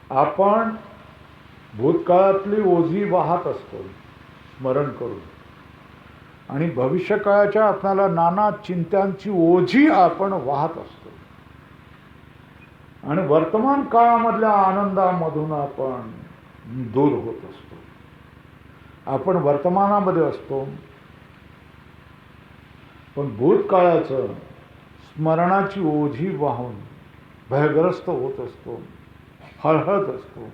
आपण भूतकाळातली ओझी वाहत असतो स्मरण करून, आणि भविष्यकाळाच्या आपल्याला नाना चिंतांची ओझी आपण वाहत असतो, आणि वर्तमान काळामधल्या आनंदामधून आपण दूर होत असतो. आपण वर्तमानामध्ये असतो, पण भूतकाळाचं स्मरणाची ओझी वाहून भयग्रस्त होत असतो, हळहळत असतो,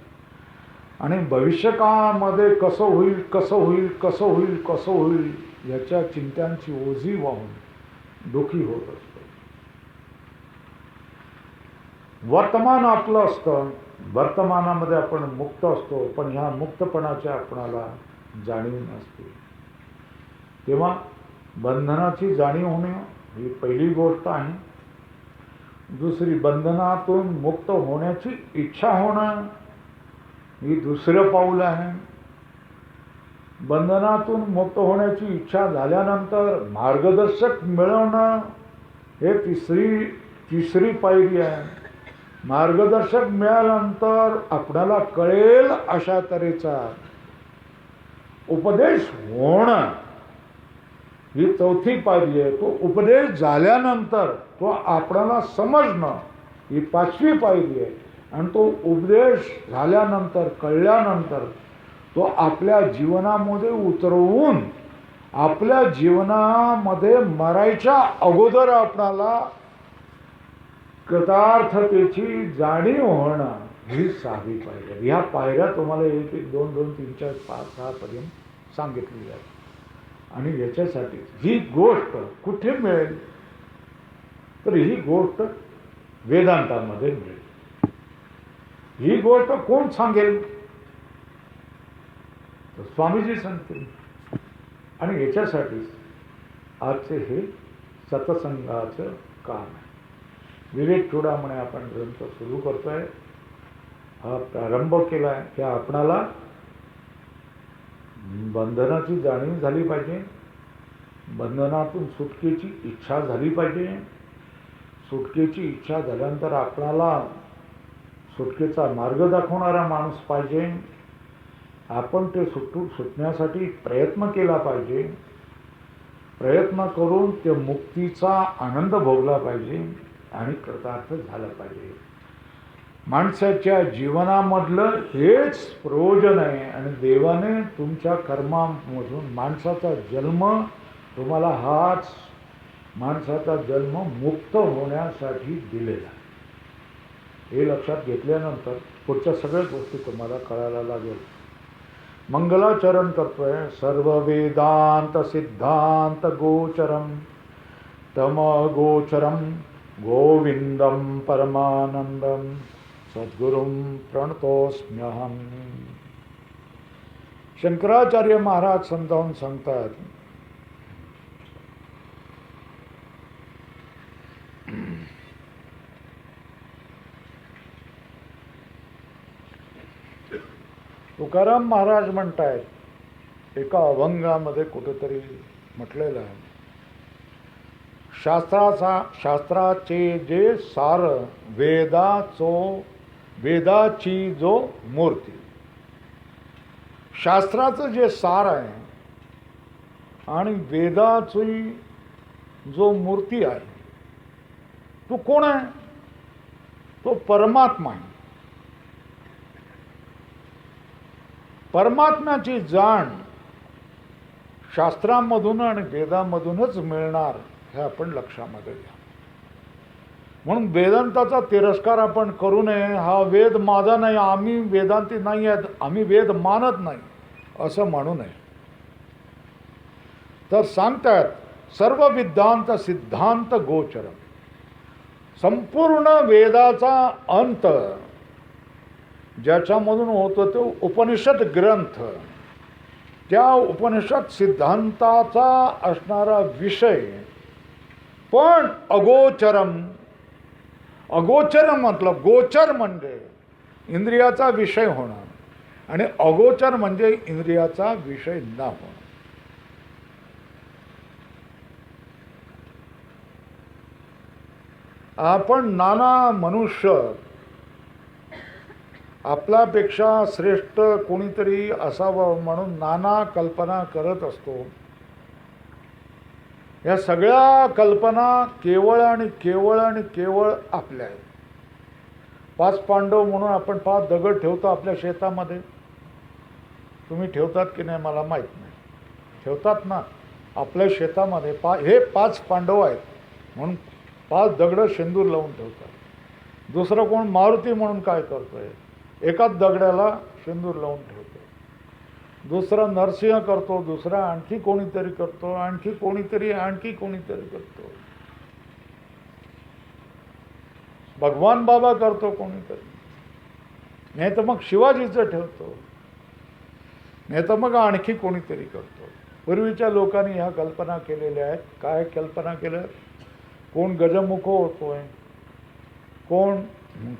आणि भविष्यकाळामध्ये कसं होईल कसं होईल कसं होईल कसं होईल याच्या चिंतांची ओझी वाहून दुःखी होत असतो. वर्तमान आपलं असतं, वर्तमानामध्ये आपण मुक्त असतो, पण ह्या मुक्तपणाची आपणाला जाणीव नसते. तेव्हा बंधनाची जाणीव होणे ही पहिली गोष्ट आहे. दुसरी, बंधनातून मुक्त होण्याची इच्छा होणं ही दुसरं पाऊल आहे. बंधनातून मुक्त होण्याची इच्छा झाल्यानंतर मार्गदर्शक मिळवणं हे तिसरी पायरी आहे. मार्गदर्शक मिळाल्यानंतर आपल्याला कळेल अशा तऱ्हेचा उपदेश होणं ही चौथी पायरी आहे. तो उपदेश झाल्यानंतर तो आपल्याला समजणं ही पाचवी पायरी आहे. आणि तो उपदेश झाल्यानंतर कळल्यानंतर तो आपल्या जीवनामध्ये उतरवून आपल्या जीवनामध्ये मरायच्या अगोदर आपल्याला कृतार्थतेची जाणीव होणं ही 6वी पायरी. ह्या पायऱ्या तुम्हाला 1, 1, 2, 2, 3, 4, 5, 6 पर्यंत सांगितली आहे. आणि याच्यासाठी ही गोष्ट कुठे मिळेल तर ही गोष्ट वेदांतामध्ये मिळेल. ही गोष्ट कोण सांगेल तर स्वामीजी सांगतील. आणि याच्यासाठी आजचे हे सत्संगाचं काम आहे. विवेक चूडामणी आपण ग्रंथ सुरू करतोय, हा प्रारंभ केला आहे. की आपणाला बंधनाची जाणीव झाली पाहिजे, बंधनातून सुटकेची इच्छा झाली पाहिजे. सुटकेची इच्छा झाल्यानंतर आपल्याला सुटकेचा मार्ग दाखवणारा माणूस पाहिजे. आपण ते सुटण्यासाठी प्रयत्न केला पाहिजे. प्रयत्न करून ते मुक्तीचा आनंद भोगला पाहिजे आणि कृतार्थ झाला पाहिजे. माणसाच्या जीवनामधलं हेच प्रयोजन आहे. आणि देवाने तुमच्या कर्मामधून माणसाचा जन्म तुम्हाला हाच माणसाचा जन्म मुक्त होण्यासाठी दिलेला आहे. हे लक्षात घेतल्यानंतर पुढच्या सगळ्या गोष्टी तुम्हाला कळायला लागेल. मंगलाचरण करतोय. सर्व वेदांत सिद्धांत गोचरम तम गोचरम गोविंदम परमानंदम सद्गुरुं प्रणतोस्म्यहम. शंकराचार्य महाराज समजावून सांगतात, तुकाराम महाराज म्हणतायत एका अभंगामध्ये कुठेतरी म्हटलेलं आहे, शास्त्राचे जे सार वेदाची जो मूर्ती. शास्त्राचं जे सार आहे आणि वेदाची जो मूर्ती आहे तो कोण आहे? तो परमात्मा आहे. परमात्म्याची जाण शास्त्रांमधून आणि वेदामधूनच मिळणार हे आपण लक्षामध्ये घ्या. म्हणून वेदांताचा तिरस्कार आपण करू नये. हा वेद माझा नाही, आम्ही वेदांती नाही आहेत, आम्ही वेद मानत नाही असं म्हणू नये. तर सांगतात सर्व विद्वांत सिद्धांत गोचरम. संपूर्ण वेदाचा अंत ज्याच्यामधून होतो तो उपनिषद ग्रंथ, त्या उपनिषद सिद्धांताचा असणारा विषय पण अगोचरम. अगोचर मतलब गोचर म्हणजे इंद्रियाचा विषय होणं आणि अगोचर म्हणजे इंद्रियाचा विषय न होणं. आपण नाना मनुष्य आपल्यापेक्षा श्रेष्ठ कोणीतरी असावं म्हणून नाना कल्पना करत असतो. या सगळ्या कल्पना केवळ आणि केवळ आणि केवळ आपल्या आहेत. 5 पांडव म्हणून आपण 5 दगड ठेवतो आपल्या शेतामध्ये. तुम्ही ठेवतात की नाही मला माहीत नाही. ठेवतात ना आपल्या शेतामध्ये. हे 5 पांडव आहेत म्हणून 5 दगडं शेंदूर लावून ठेवतात. दुसरं कोण मारुती म्हणून काय करतोय, एकाच दगडाला शेंदूर लावून ठेवतो. दुसरा नरसिंह करतो, दुसरा आणखी कोणीतरी करतो, आणखी कोणीतरी करतो. भगवान बाबा करतो कोणीतरी, नाही तर मग शिवाजीचं ठेवतो, नाही तर मग आणखी कोणीतरी करतो. पूर्वीच्या लोकांनी ह्या कल्पना केलेल्या आहेत. काय कल्पना केल्या? कोण गजमुख होतोय, कोण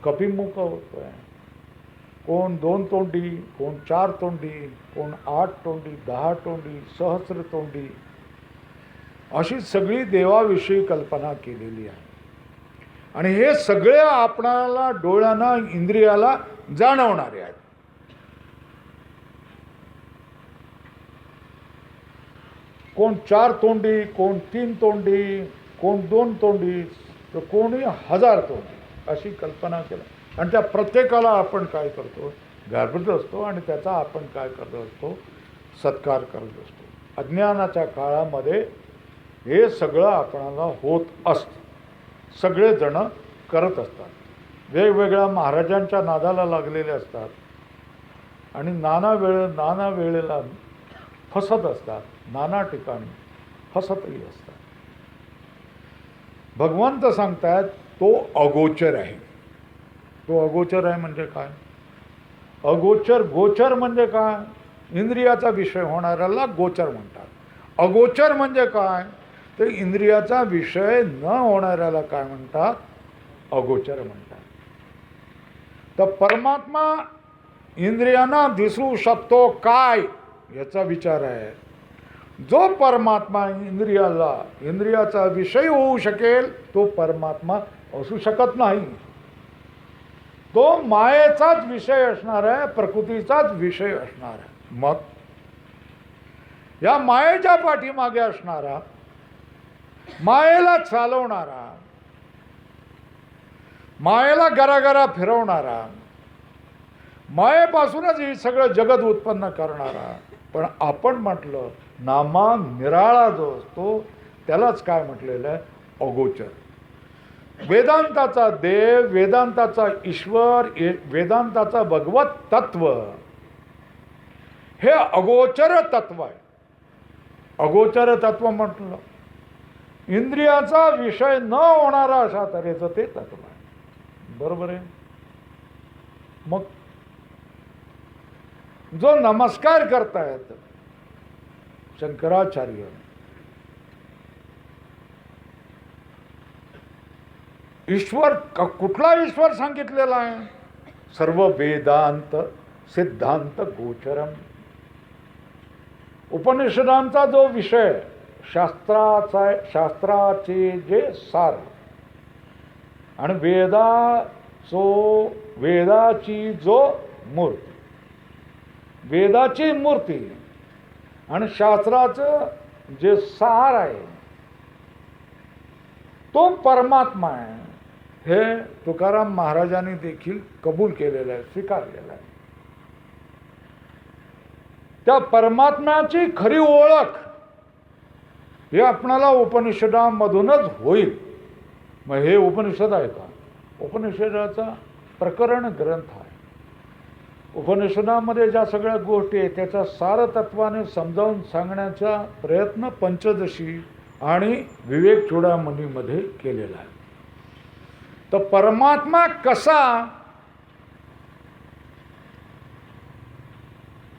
कपिमुख होतोय, कोण 2 तोंडी, कोण 4 तोंडी, कोण 8 तोंडी, 10 तोंडी, सहस्र तोंडी, अशी सगळी देवाविषयी कल्पना केलेली आहे. आणि हे सगळे आपणाला डोळ्यांना इंद्रियाला जाणवणारे आहेत. कोण 4 तोंडी, कोण 3 तोंडी, कोण 2 तोंडी, तर कोणी 1000 तोंडी, अशी कल्पना केली. आणि त्या प्रत्येकाला आपण काय करतो, घाबरत असतो आणि त्याचा आपण काय करत असतो, सत्कार करत असतो. अज्ञानाच्या काळामध्ये हे सगळं आपणाला होत असतं. सगळेजण करत असतात. वेगवेगळ्या महाराजांच्या नादाला लागलेले असतात आणि नाना वेळेला फसत असतात. नाना ठिकाणी फसतही असतात. भगवंत सांगतात तो अगोचर आहे. तो अगोचर आहे म्हणजे काय? गोचर म्हणजे काय? इंद्रियाचा विषय होणाऱ्याला गोचर म्हणतात. अगोचर म्हणजे काय? तर इंद्रियाचा विषय न होणाऱ्याला काय म्हणतात? अगोचर म्हणतात. तर परमात्मा इंद्रियांना दिसू शकतो काय याचा विचार आहे. जो परमात्मा इंद्रियाचा विषय होऊ शकेल तो परमात्मा असू शकत नाही. तो मायेचाच विषय असणार आहे, प्रकृतीचाच विषय असणार आहे. मग या मायेच्या पाठीमागे असणारा, मायेला चालवणारा, मायेला गरागरा फिरवणारा, मायेपासूनच हे सगळं जगत उत्पन्न करणारा, पण आपण म्हटलं नामा निराळा जो असतो त्यालाच काय म्हटलेलं आहे? अगोचर. वेदांताचा देव, वेदांताचा ईश्वर, वेदांताचा भगवत तत्व हे अगोचर तत्व आहे. अगोचर तत्व म्हटलं इंद्रियाचा विषय न होणारा अशा तऱ्हेचं ते तत्व आहे. बरोबर आहे. मग जो नमस्कार करतायत शंकराचार्य, ईश्वर कुठला ईश्वर सांगितलेला आहे? सर्व वेदांत सिद्धांत गोचरम. उपनिषदांचा जो विषय, शास्त्राचे जे सार आणि वेदाची जो मूर्ती, वेदाची मूर्ती आणि शास्त्राचं जे सार आहे तो परमात्मा आहे. हे तुकाराम महाराजांनी देखील कबूल केलेलं आहे, स्वीकारलेलं आहे. त्या परमात्म्याची खरी ओळख हे आपणाला उपनिषदामधूनच होईल. मग हे उपनिषद आहे का? उपनिषदाचा प्रकरण ग्रंथ आहे. उपनिषदामध्ये ज्या सगळ्या गोष्टी आहेत त्याचा सारतत्वाने समजावून सांगण्याचा प्रयत्न पंचदशी आणि विवेक चूडामणीमध्ये केलेला आहे. तर परमात्मा कसा?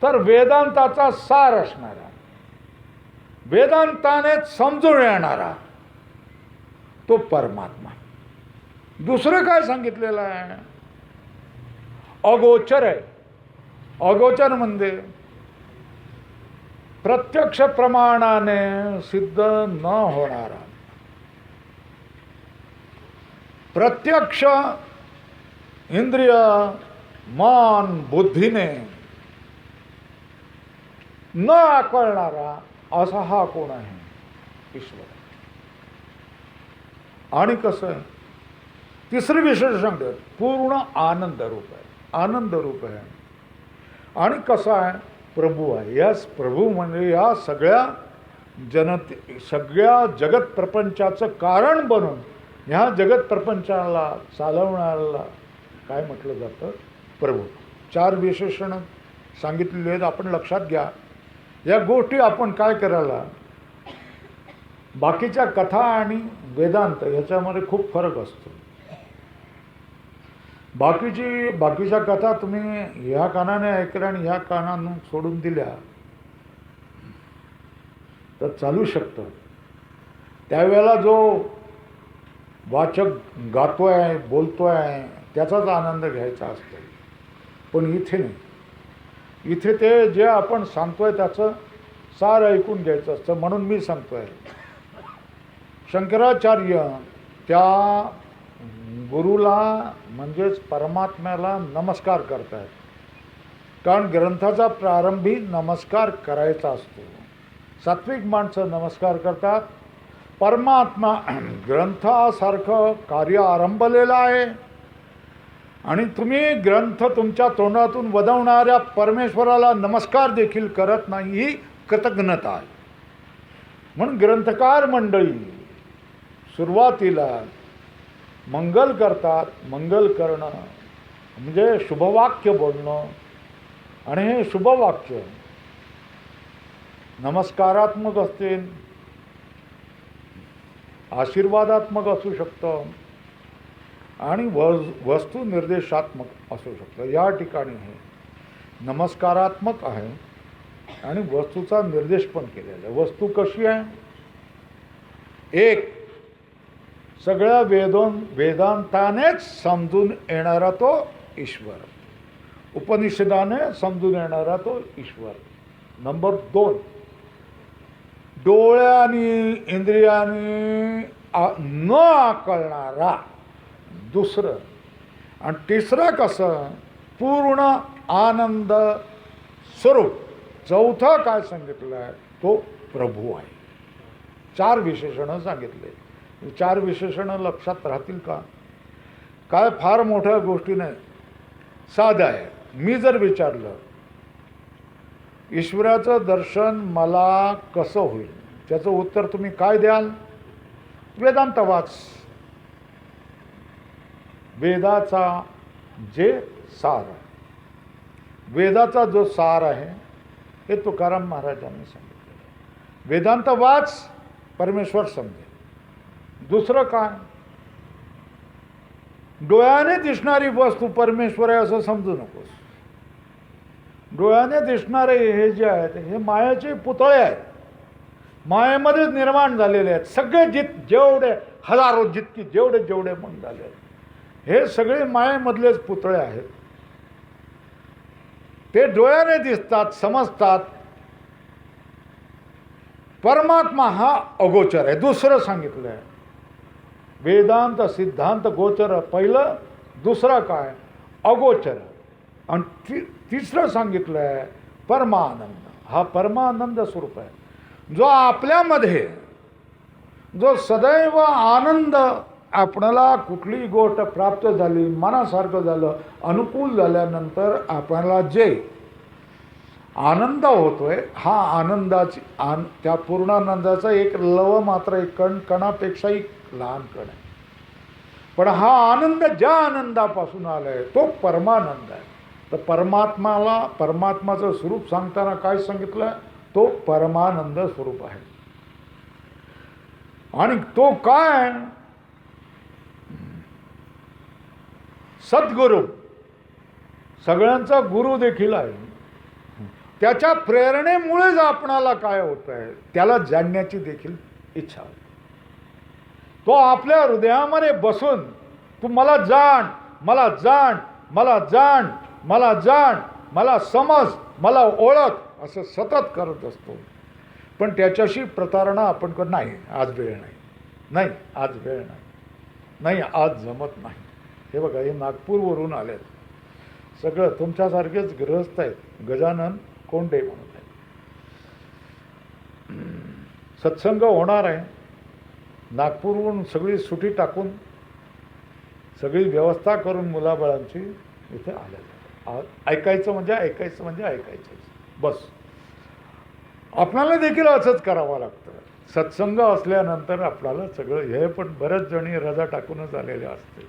तर वेदांताचा सार असणारा, वेदांताने समजून येणारा तो परमात्मा. दुसरं काय सांगितलेलं आहे? अगोचर आहे. अगोचर म्हणजे प्रत्यक्ष प्रमाणाने सिद्ध न होणारा, प्रत्यक्ष इंद्रिय मन बुद्धीने न आकळणारा असा हा कोण आहे? ईश्वर. आणि कसं आहे? तिसरे विशेषण पूर्ण आनंद रूप आहे. आनंद रूप आहे. आणि कसा आहे? प्रभू आहे. याच प्रभू म्हणजे या सगळ्या सगळ्या जगत प्रपंचाचं कारण बनून ह्या जगत प्रपंचाला चालवण्याला काय म्हटलं जातं? प्रभू. 4 विशेषणं सांगितलेली आहेत. आपण लक्षात घ्या. या गोष्टी आपण काय करायला, बाकीच्या कथा आणि वेदांत याच्यामध्ये खूप फरक असतो. बाकीच्या कथा तुम्ही ह्या कानाने ऐकल्या आणि ह्या कानानं सोडून दिल्या तर चालू शकतं. त्यावेळेला जो वाचक गातोय बोलतोय त्याचाच आनंद घ्यायचा असतो. पण इथे नाही. इथे ते जे आपण सांगतोय त्याचं सार ऐकून घ्यायचं असतं. म्हणून मी सांगतोय, शंकराचार्य त्या गुरुला म्हणजेच परमात्म्याला नमस्कार करतात. कारण ग्रंथाचा प्रारंभी नमस्कार करायचा असतो. सात्विक माणसं नमस्कार करतात. परमात्मा ग्रंथासारखं कार्य आरंभलेलं आहे आणि तुम्ही ग्रंथ तुमच्या तोंडातून वदवणाऱ्या परमेश्वराला नमस्कार देखील करत नाही, ही कृतज्ञता आहे. म्हणून ग्रंथकार मंडळी सुरुवातीला मंगल करतात. मंगल करणं म्हणजे शुभवाक्य बोलणं. आणि हे शुभवाक्य नमस्कारात्मक असते, आशीर्वादात्मक असू शकतं आणि वस्तू निर्देशात्मक असू शकतं. या ठिकाणी हे नमस्कारात्मक आहे आणि वस्तूचा निर्देश पण केलेला आहे. वस्तू कशी आहे? एक सगळ्या वेदांतानेच समजून येणारा तो ईश्वर, उपनिषदाने समजून येणारा तो ईश्वर. नंबर 2 डोळ्यांनी इंद्रियांनी न आकळणारा दुसरं. आणि तिसरं कसं? पूर्ण आनंद स्वरूप. चौथं काय सांगितलं आहे? तो प्रभू आहे. 4 विशेषणं सांगितले. 4 विशेषणं लक्षात राहतील का? काय फार मोठ्या गोष्टी नाही, साधं आहे. मी जर विचारलं ईश्वराचं दर्शन मला कसं होईल, त्याचं उत्तर तुम्ही काय द्याल? वेदांत वाच. वेदाचा जे सार आहे, वेदाचा जो सार आहे हे तुकाराम महाराजांनी सांगितलं. वेदांत वाच, परमेश्वर समजेल. दुसरं काय? डोळ्याने दिसणारी वस्तू परमेश्वर आहे असं समजू नकोस. डोळ्याने दिसणारे हे जे आहेत हे मायाचे पुतळे आहेत. मायेमध्येच निर्माण झालेले आहेत. सगळे जेवढे हजारो जेवढे मन झाले आहेत हे सगळे मायेमधलेच पुतळे आहेत. ते डोळ्याने दिसतात, समजतात. परमात्मा हा अगोचर आहे. दुसरं सांगितलं आहे वेदांत सिद्धांत गोचर पहिलं, दुसरं काय? अगोचर. आणि तिसरं सांगितलं आहे परमानंद. हा परमानंद स्वरूप आहे जो आपल्यामध्ये, जो सदैव आनंद. आपणाला कुठलीही गोष्ट प्राप्त झाली, मनासारखं झालं, अनुकूल झाल्यानंतर आपल्याला जे आनंद होतोय हा आनंदाची त्या पूर्णानंदाचा एक लव मात्र, एक कणापेक्षाही लहान कण आहे. पण हा आनंद ज्या आनंदापासून आलाय तो परमानंद आहे. तर परमात्माचं स्वरूप सांगताना काय सांगितलं? तो परमानंद स्वरूप आहे. आणि तो काय? सद्गुरू, सगळ्यांचा गुरु देखील आहे. त्याच्या प्रेरणेमुळेच आपणाला काय होत आहे त्याला जाणण्याची देखील इच्छा होती. तो आपल्या हृदयामध्ये बसून तू मला जाण, मला जाण, मला जाण, मला जाण, मला समज, मला ओळख असं सतत करत असतो. पण त्याच्याशी प्रतारणा आपण कर, नाही आज वेळ नाही, नाही आज वेळ नाही, नाही आज जमत नाही. हे बघा, हे नागपूरवरून आलेत. सगळं तुमच्यासारखेच गृहस्थ आहेत. गजानन कोंडे म्हणून आहे. सत्संग होणार आहे. नागपूरहून सगळी सुटी टाकून सगळी व्यवस्था करून मुलाबाळांची इथे आलेलं. ऐकायचं म्हणजे ऐकायचं म्हणजे ऐकायचं बस. आपणाला देखील असंच करावं लागतं. सत्संग असल्यानंतर आपल्याला सगळं हे पण बऱ्याच जणी रजा टाकूनच आलेल्या असते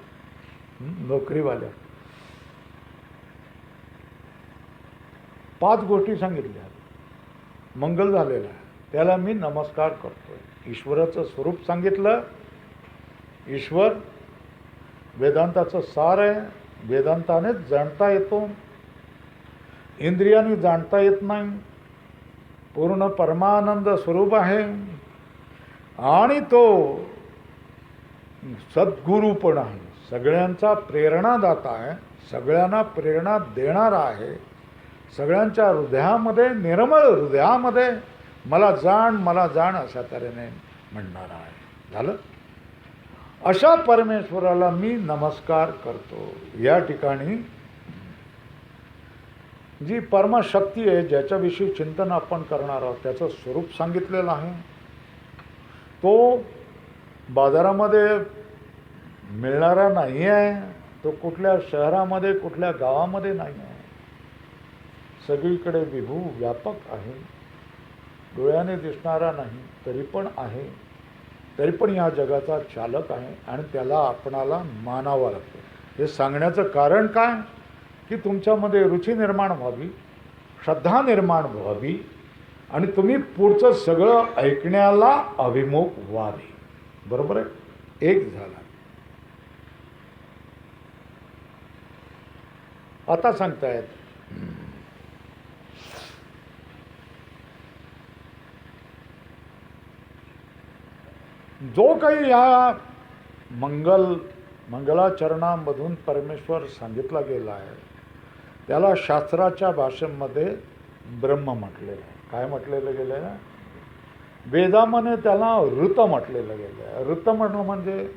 नोकरीवाल्या. 5 गोष्टी सांगितल्या, मंगल झालेलं आहे, त्याला मी नमस्कार करतोय. ईश्वराचं स्वरूप सांगितलं. ईश्वर वेदांताचं सार आहे. वेदांतानेच जाणता येतो, इंद्रियांनी जाणता येत नाही. पूर्ण परमानंद स्वरूप आहे आणि तो सद्गुरू पण आहे. सगळ्यांचा प्रेरणादाता आहे, सगळ्यांना प्रेरणा देणारा आहे. सगळ्यांच्या हृदयामध्ये, निर्मळ हृदयामध्ये मला जाण अशा तऱ्हेने म्हणणारा आहे. झालं. अशा परमेश्वराला मी नमस्कार करतो. या ठिकाणी जी परमशक्ती आहे, ज्याच्याविषयी चिंतन आपण करणार आहोत, त्याचं स्वरूप सांगितलेलं आहे. तो बाजारामध्ये मिळणारा नाही आहे. तो कुठल्या शहरामध्ये, कुठल्या गावामध्ये नाही आहे. सगळीकडे विभू व्यापक आहे. डोळ्याने दिसणारा नाही तरी पण आहे. तरी पण या जगाचा चालक आहे आणि त्याला आपणाला मानावं लागतं. हे सांगण्याचं कारण काय की तुमच्यामध्ये रुची निर्माण व्हावी, श्रद्धा निर्माण व्हावी आणि तुम्ही पुढचं सगळं ऐकण्याला अभिमुख व्हावे. बरोबर आहे. एक झाला. आता सांगतायत जो काही या मंगलाचरणामधून परमेश्वर सांगितला गेला आहे त्याला शास्त्राच्या भाषेमध्ये ब्रह्म म्हटलेलं आहे. काय म्हटलेलं गेलं आहे? वेदामध्ये त्याला ऋत म्हटलेलं गेलं आहे. ऋत म्हटलं म्हणजे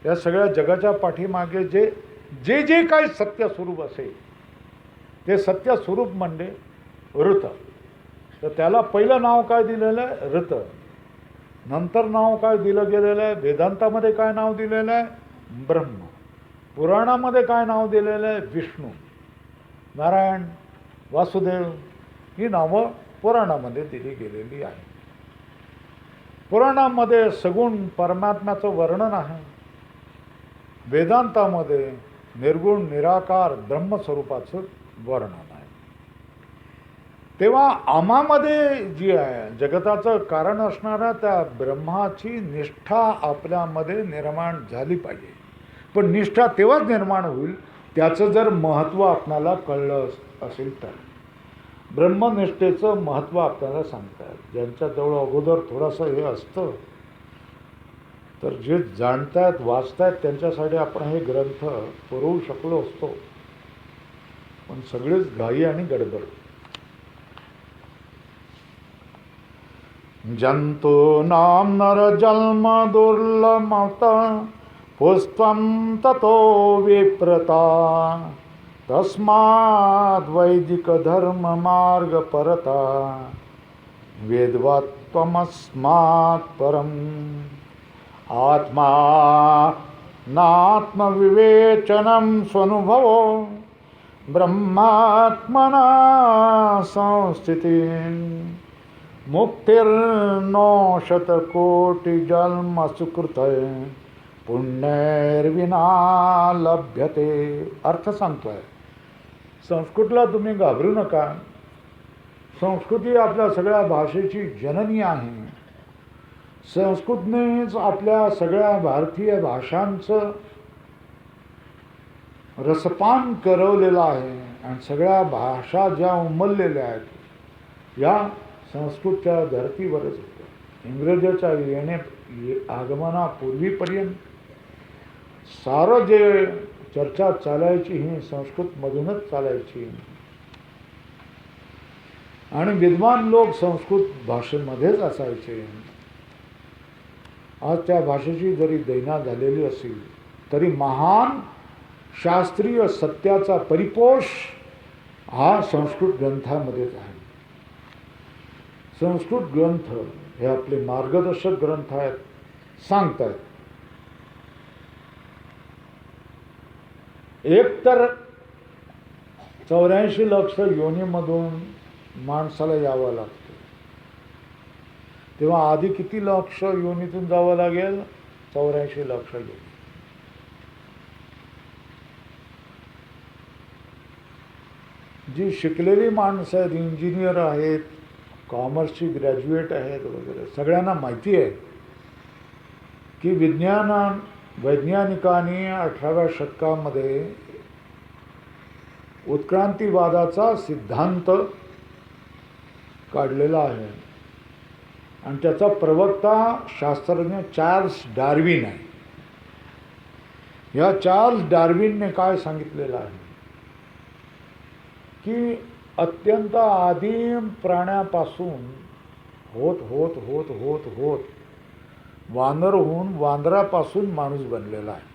या सगळ्या जगाच्या पाठीमागे जे जे काही सत्य स्वरूप असेल ते सत्य स्वरूप म्हणजे ऋत. तर त्याला पहिलं नाव काय दिलेलं आहे? ऋत. नंतर नाव काय दिलं गेलेलं आहे? वेदांतामध्ये काय नाव दिलेलं आहे? ब्रह्म. पुराणामध्ये काय नाव दिलेलं आहे? विष्णू, नारायण, वासुदेव ही नावं पुराणामध्ये दिली गेलेली आहे. पुराणामध्ये सगुण परमात्म्याचं वर्णन आहे. वेदांतामध्ये निर्गुण निराकार ब्रह्मस्वरूपाचं वर्णन आहे. तेव्हा आम्हामध्ये जी आहे जगताचं कारण असणारा त्या ब्रह्माची निष्ठा आपल्यामध्ये निर्माण झाली पाहिजे. पण निष्ठा तेव्हाच निर्माण होईल त्याचं जर महत्त्व आपल्याला कळलं असेल तर. ब्रह्मनिष्ठेचं महत्त्व आपल्याला सांगतात. ज्यांच्याजवळ अगोदर थोडंसं हे असतं तर जे जाणतायत वाचतायत त्यांच्यासाठी आपण हे ग्रंथ पुरवू शकलो असतो. पण सगळेच घाई आणि गडबड. जंतूनां नरजन्म दुर्लभं पुस्त्वं ततो विप्रता तस्माद् वैदिकधर्ममार्गपरता वेद्वात्वमस्मात् परम् आत्मानात्मविवेचनं स्वनुभवो ब्रह्मात्मना संस्थितिः मुक्तिर्नो शतकोटिजन्म सुकृतय पुण्यैर्विना लभ्यते. अर्थ सांगतोय. संस्कृतला तुम्ही घाबरू नका. संस्कृती आपल्या सगळ्या भाषेची जननी आहे. संस्कृतनेच आपल्या सगळ्या भारतीय भाषांचं रसपान करवलेलं आहे आणि सगळ्या भाषा ज्या उमललेल्या आहेत या संस्कृतच्या धर्तीवरच होत्या. इंग्रजाच्या आगमनापूर्वीपर्यंत सारं जे चर्चा चालायची ही संस्कृतमधूनच चालायची आणि विद्वान लोक संस्कृत भाषेमध्येच असायचे. आज त्या भाषेची जरी दैना झालेली असेल तरी महान शास्त्रीय सत्याचा परिपोष हा संस्कृत ग्रंथामध्येच आहे. संस्कृत ग्रंथ हे आपले मार्गदर्शक ग्रंथ आहेत, सांगतात. एक तर 84 लक्ष योनीमधून माणसाला यावं लागतं. तेव्हा आधी किती लक्ष योनीतून जावं लागेल? 84 लक्ष योनी. जी शिकलेली माणसं आहेत, इंजिनियर आहेत, कॉमर्सची ग्रॅज्युएट आहेत वगैरे, सगळ्यांना माहिती आहे की वैज्ञानिकांनी 18व्या शतकामध्ये उत्क्रांतीवादाचा सिद्धांत काढलेला आहे आणि त्याचा प्रवक्ता शास्त्रज्ञ चार्ल्स डार्विन आहे. या चार्ल्स डार्विनने काय सांगितलेलं आहे की अत्यंत आदिम प्राण्यापासून होत होत होत होत होत वानर होऊन वानरापासून माणूस बनलेला आहे.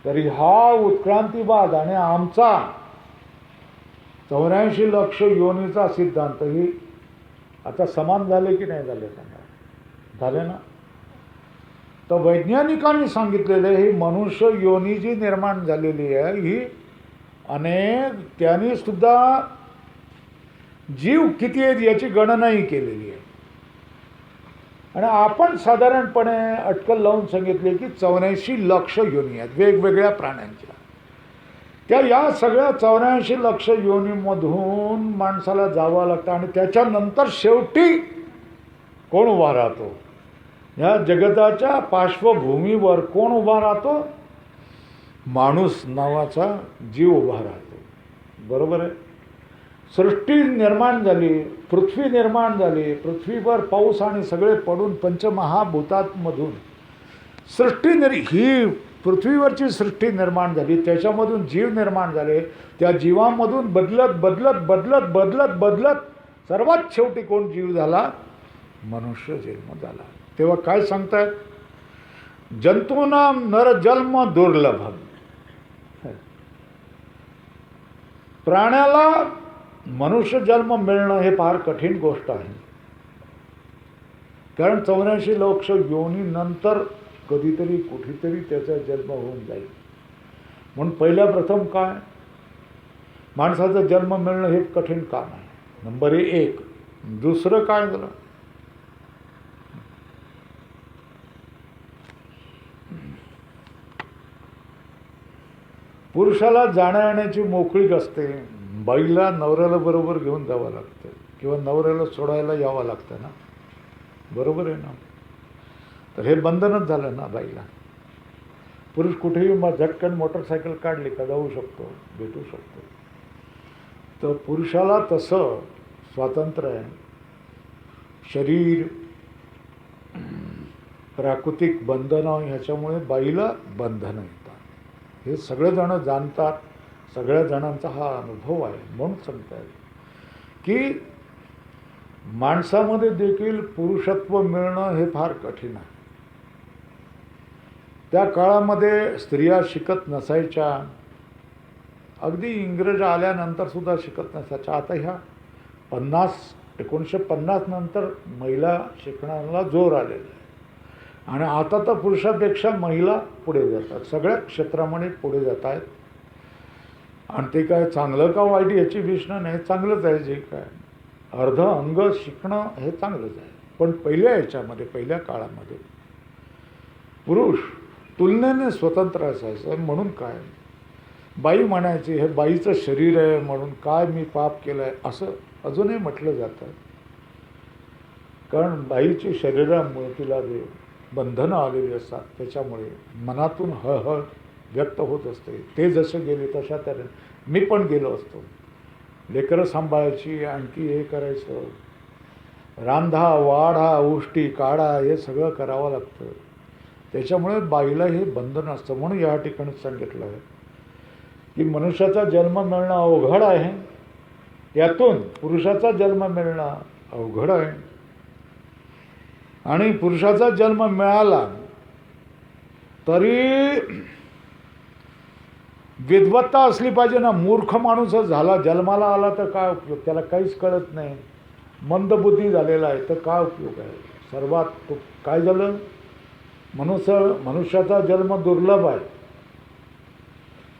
तरी हा उत्क्रांतीवाद आणि आमचा 84 लक्ष योनीचा सिद्धांत ही आता समान झाले की नाही झाले? झाले ना. तर वैज्ञानिकांनी सांगितलेले ही मनुष्य योनी जी निर्माण झालेली आहे ही अनेक, त्यांनी सुद्धा जीव किती आहेत याची गणनाही केलेली आहे. आणि आपण साधारणपणे अटकल लावून सांगितले की 84 लक्ष योनी आहेत वेगवेगळ्या प्राण्यांच्या. त्या या सगळ्या 84 लक्ष योनीमधून माणसाला जावं लागतं आणि त्याच्यानंतर शेवटी कोण उभा राहतो? या जगताच्या पार्श्वभूमीवर कोण उभा राहतो? माणूस नावाचा जीव उभा राहतो. बरोबर आहे. सृष्टी निर्माण झाली, पृथ्वी निर्माण झाली, पृथ्वीवर पाऊस आणि सगळे पडून पंचमहाभूतांमधून सृष्टी ही पृथ्वीवरची सृष्टी निर्माण झाली, त्याच्यामधून जीव निर्माण झाले. त्या जीवामधून बदलत बदलत बदलत बदलत बदलत सर्वात शेवटी कोण जीव झाला? मनुष्य जन्म झाला. तेव्हा काय सांगतात? जंतूनाम नरजन्म दुर्लभम. प्राण्याला मनुष्य जन्म मिळणं हे फार कठीण गोष्ट आहे. कारण 84 लक्ष योनीनंतर कधीतरी कुठेतरी त्याचा जन्म होऊन जाईल. म्हणून पहिल्या प्रथम काय? माणसाचा जन्म मिळणं हे कठीण काम आहे. नंबर 1. दुसरं काय झालं? पुरुषाला जाण्या येण्याची मोकळीक असते. बाईला नवऱ्याला बरोबर घेऊन जावं लागतं किंवा नवऱ्याला सोडायला यावं लागतं ना. बरोबर आहे ना. तर हे बंधनच झालं ना बाईला. पुरुष कुठेही झटकन मोटरसायकल काढली का जाऊ शकतो, भेटू शकतो. तर पुरुषाला तसं स्वातंत्र्य आहे. शरीर, प्राकृतिक बंधनं ह्याच्यामुळे बाईला बंधनं येतात. हे सगळेजण जाणतात. सगळ्या जणांचा हा अनुभव आहे. म्हणून सांगतात की माणसामध्ये देखील पुरुषत्व मिळणं हे फार कठीण आहे. त्या काळामध्ये स्त्रिया शिकत नसायच्या. अगदी इंग्रज आल्यानंतर सुद्धा शिकत नसायच्या. आता ह्या 1950 नंतर महिला शिकण्याला जोर आलेला आहे. आणि आता तर पुरुषापेक्षा महिला पुढे जातात. सगळ्या क्षेत्रामध्ये पुढे जात आहेत. आणि ते काय चांगलं का वाईट याची विषय नाही. चांगलंच आहे. जे काय अर्ध अंग शिकणं हे चांगलंच आहे. पण पहिल्या याच्यामध्ये, पहिल्या काळामध्ये पुरुष तुलनेने स्वतंत्र असायचं. म्हणून काय बाई म्हणायची हे बाईचं शरीर आहे म्हणून काय मी पाप केलं आहे असं अजूनही म्हटलं जातं. कारण बाईची शरीरामुळे तिला जे बंधनं आलेली असतात त्याच्यामुळे मनातून हळहळ व्यक्त होत असते. ते जसं गेले तशा तऱ्हेने मी पण गेलो असतो. लेकरं सांभाळायची, आणखी हे करायचं, रांधा वाढा उष्टी काढा हे सगळं करावं लागतं. त्याच्यामुळे बाईला हे बंधन असतं. म्हणून या ठिकाणी सांगितलं आहे की मनुष्याचा जन्म मिळणं अवघड आहे. त्यातून पुरुषाचा जन्म मिळणं अवघड आहे. आणि पुरुषाचा जन्म मिळाला तरी विद्वत्ता असली पाहिजे ना. मूर्ख माणूसच झाला, जन्माला आला तर काय उपयोग, त्याला काहीच कळत नाही, मंदबुद्धी झालेला आहे, तर काय उपयोग आहे. सर्वात काय झालं, मनुष्याचा जन्म दुर्लभ आहे.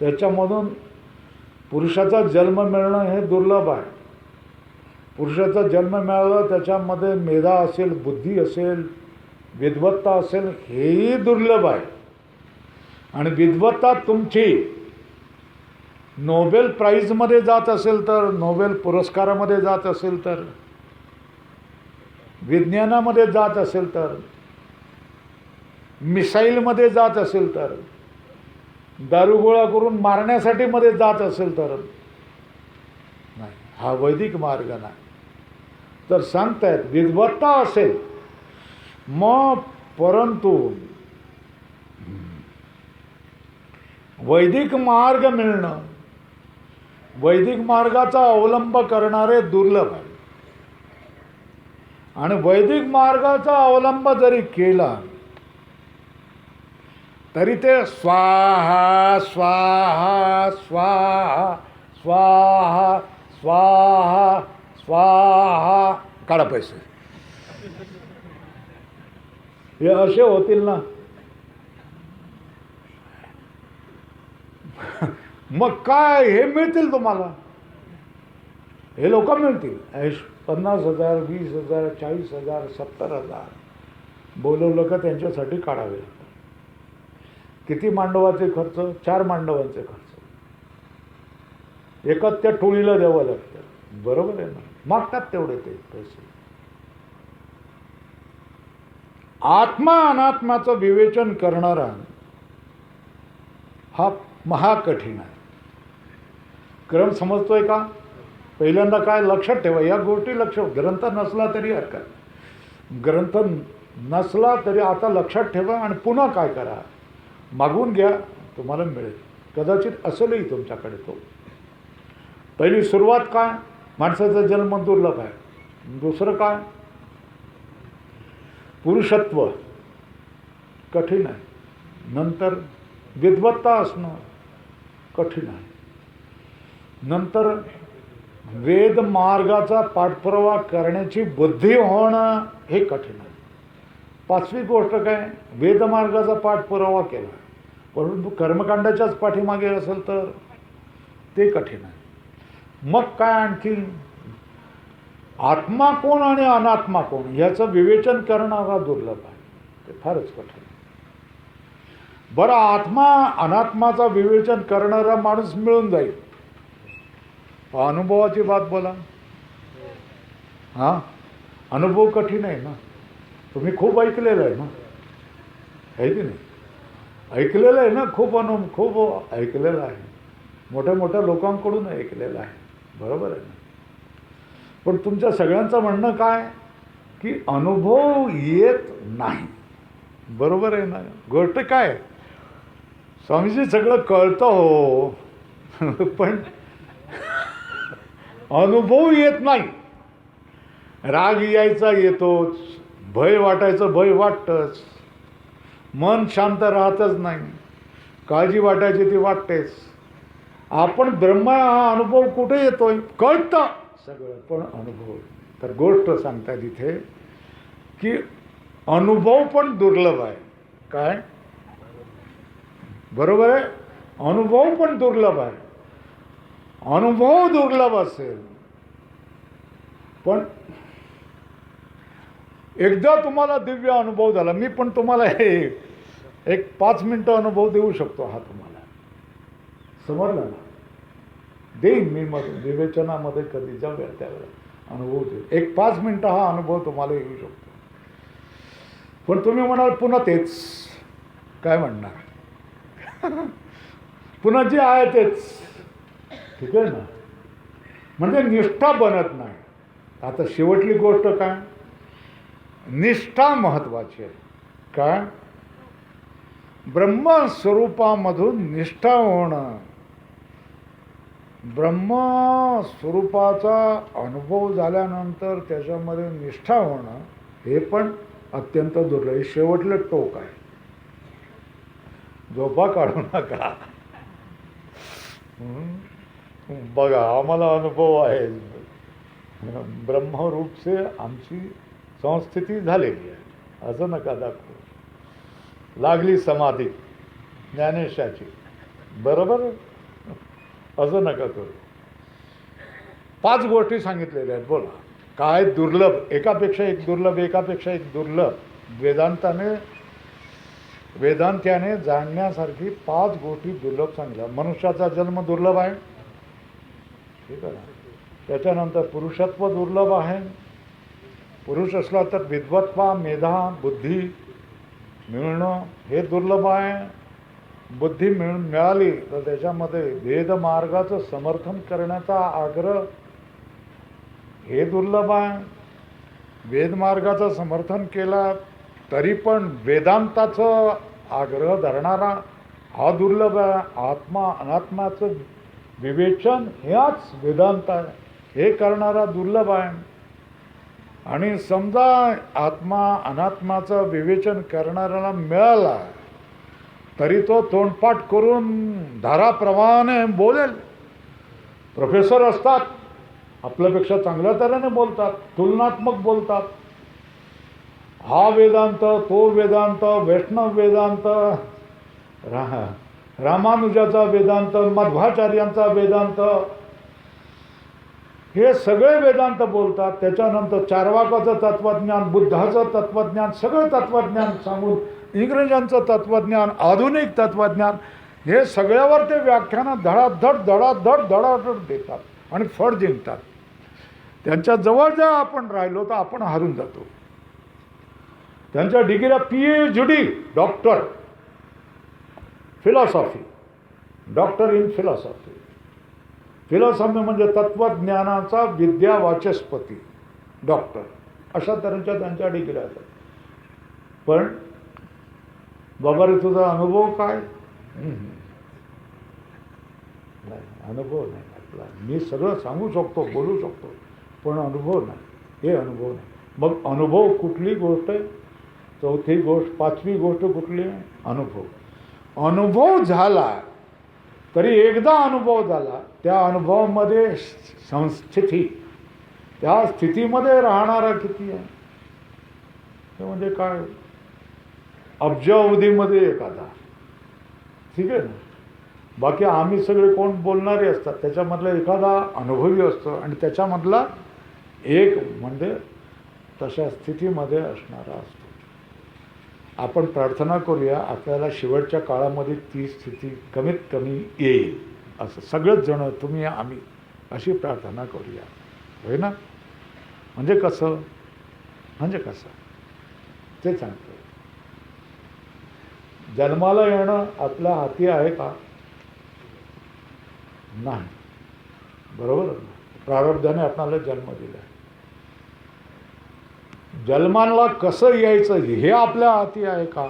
त्याच्यामधून पुरुषाचा जन्म मिळणं हे दुर्लभ आहे. पुरुषाचा जन्म मिळाला त्याच्यामध्ये मेधा असेल, बुद्धी असेल, विद्वत्ता असेल, हेही दुर्लभ आहे. आणि विद्वत्ता तुमची नोबेल प्राईजमध्ये जात असेल तर, नोबेल पुरस्कारामध्ये जात असेल तर, विज्ञानामध्ये जात असेल तर, मिसाईलमध्ये जात असेल तर, दारुगोळा करून मारण्यासाठी मध्ये जात असेल तर नाही, हा वैदिक मार्ग नाही. तर सांगतायत विद्वत्ता असेल मग, परंतु वैदिक मार्ग मिळणं, वैदिक मार्गाचा अवलंब करणारे दुर्लभ आहे. आणि वैदिक मार्गाचा अवलंब जरी केला तरी ते स्वाहा स्वाहा स्वाहा स्वाहा स्वाहा स्वाहा, काढा पैसे, हे असे होतील ना. मग काय हे मिळतील तुम्हाला, हे लोक मिळतील. 50,000 20,000 40,000 70,000 बोलवलं का त्यांच्यासाठी काढावे लागतात. किती मांडवाचे खर्च, 4 मांडवांचे खर्च, एकाच त्या टोळीला द्यावं लागतं. बरोबर आहे ना, मागतात तेवढे ते पैसे. आत्मा अनात्माचं विवेचन करणारा हा महाकठीण आहे. क्रम समजतोय का. पहिल्यांदा काय लक्षात ठेवा, या गोष्टी लक्षात, ग्रंथ नसला तरी हरकत, ग्रंथ नसला तरी आता लक्षात ठेवा. आणि पुन्हा काय करा, मागून घ्या, तुम्हाला मिळेल. कदाचित असेलही तुमच्याकडे तो. पहिली सुरुवात काय, माणसाचा जन्म दुर्लभ आहे. दुसरं काय, पुरुषत्व कठीण आहे. नंतर विद्वत्ता असणं कठीण आहे. नंतर वेद मार्गाचा पाठपुरावा करण्याची बुद्धी होणं हे कठीण आहे. 5वी गोष्ट काय, वेदमार्गाचा पाठपुरावा केला परंतु कर्मकांडाच्याच पाठीमागे असेल तर ते कठीण आहे. मग काय आणखी, आत्मा कोण आणि अनात्मा कोण याचं विवेचन करणारा दुर्लभ आहे, ते फारच कठीण. बरं, आत्मा अनात्माचा विवेचन करणारा माणूस मिळून जाईल. अनुभवाची बात बोला. हां, अनुभव कठीण आहे ना. तुम्ही खूप ऐकलेलं आहे ना, आहे की नाही, ऐकलेलं आहे ना, खूप ऐकलेलं आहे, मोठ्या मोठ्या लोकांकडून ऐकलेलं आहे. बरोबर आहे ना. पण तुमच्या सगळ्यांचं म्हणणं काय की अनुभव येत नाही. बरोबर आहे ना. गोष्ट काय, स्वामीजी सगळं कळतं हो पण अनुभव येत नाही. राग यायचा येतोच, भय वाटायचं भय वाटतंच, मन शांत राहतच नाही, काळजी वाटायची ती वाटतेच. आपण ब्रह्म हा अनुभव कुठे येतोय, कळतं सगळं पण अनुभव. तर गोष्ट सांगतात इथे की अनुभव पण दुर्लभ आहे. काय, बरोबर आहे, अनुभव पण दुर्लभ आहे. अनुभव दुर्लभ असेल पण एकदा तुम्हाला दिव्य अनुभव झाला, मी पण तुम्हाला एक 5 मिनिटं अनुभव देऊ शकतो. हा तुम्हाला समजला ना, देईन मी मग विवेचनामध्ये कधी जाऊया त्यावेळेला अनुभव देईन. एक 5 मिनिटं हा अनुभव तुम्हाला येऊ शकतो. पण तुम्ही म्हणाल पुन्हा तेच, काय म्हणणार पुन्हा जे आहे तेच, ठीक आहे ना, म्हणजे निष्ठा बनत नाही. आता शेवटली गोष्ट काय, निष्ठा महत्वाची आहे. काय, ब्रह्मस्वरूपामधून निष्ठा होणं, ब्रह्मस्वरूपाचा अनुभव झाल्यानंतर त्याच्यामध्ये निष्ठा होणं हे पण अत्यंत दुर्लभ. हे शेवटलं टोक आहे, झोपा काढू नका. बघा आम्हाला अनुभव आहे, ब्रह्मरूपचे आमची संस्थिती झालेली आहे, असं नका दाखवू. लागली समाधी ज्ञानेशाची, बरोबर, असं नका करू. 5 गोष्टी सांगितलेल्या आहेत. बोला काय दुर्लभ, एकापेक्षा एक दुर्लभ, एकापेक्षा एक दुर्लभ, वेदांत्याने जाणण्यासारखी 5 गोष्टी दुर्लभ सांगितल्या. मनुष्याचा जन्म दुर्लभ आहे, ठीक आहे ना. त्याच्यानंतर पुरुषत्व दुर्लभ आहे. पुरुष असला तर विद्वत्ता, मेधा, बुद्धी मिळणं हे दुर्लभ आहे. बुद्धी मिळाली तर त्याच्यामध्ये वेदमार्गाचं समर्थन करण्याचा आग्रह हे दुर्लभ आहे. वेदमार्गाचं समर्थन केला तरी पण वेदांताचं आग्रह धरणारा हा दुर्लभ आहे. आत्मा अनात्माचं विवेचन ह्याच वेदांत आहे, हे करणारा दुर्लभ आहे. आणि समजा आत्मा अनात्माचं विवेचन करणाऱ्याला मिळाला तरी तो तोंडपाठ करून धाराप्रवाहाने बोलेल. प्रोफेसर असतात, आपल्यापेक्षा चांगल्या तऱ्हेने बोलतात, तुलनात्मक बोलतात. हा वेदांत, तो वेदांत, वैष्णव वेदांत, रामानुजाचा वेदांत, मध्वाचार्यांचा वेदांत, हे सगळे वेदांत बोलतात. त्याच्यानंतर चार्वाकाचं तत्त्वज्ञान, बुद्धाचं तत्त्वज्ञान, सगळं तत्त्वज्ञान सांगून इंग्रजांचं तत्त्वज्ञान, आधुनिक तत्त्वज्ञान, हे सगळ्यावर ते व्याख्यानं धडाधड देतात आणि फळ जिंकतात. त्यांच्या जवळ जर आपण राहिलो तर आपण हारून जातो. त्यांच्या डिग्र्या PhD, doctor philosophy, doctor in philosophy. Philosophy म्हणजे तत्त्वज्ञानाचा विद्यावाचस्पती, डॉक्टर, अशा तऱ्हेच्या त्यांच्या डिग्र्या आहेत. पण बाबा रे तुझा अनुभव काय? नाही, अनुभव नाही आपला. मी सगळं सांगू शकतो, बोलू शकतो, पण अनुभव नाही. हे अनुभव नाही. मग अनुभव कुठली गोष्ट आहे? 4थी गोष्ट, 5वी गोष्ट कुठली आहे? अनुभव. अनुभव झाला तरी एकदा अनुभव झाला, त्या अनुभवामध्ये संस्थिती, त्या स्थितीमध्ये राहणारा किती आहे ते म्हणजे काय? अब्जावधीमध्ये एखादा, ठीक आहे ना. बाकी आम्ही सगळे कोण बोलणारे असतात, त्याच्यामधला एखादा अनुभवी असतो आणि त्याच्यामधला एक म्हणजे तशा स्थितीमध्ये असणारा असतो. आपण प्रार्थना करूया आपल्याला शेवटच्या काळामध्ये ती स्थिती कमीत कमी येईल, असं सगळेच जण, तुम्ही आम्ही, अशी प्रार्थना करूया, होय ना. म्हणजे कसं ते सांगतो. जन्माला येणं आपल्या हाती आहे का? नाही, बरोबर ना. प्रारब्धाने आपल्याला जन्म दिला. जन्माला कसं यायचं हे आपल्या हाती आहे का?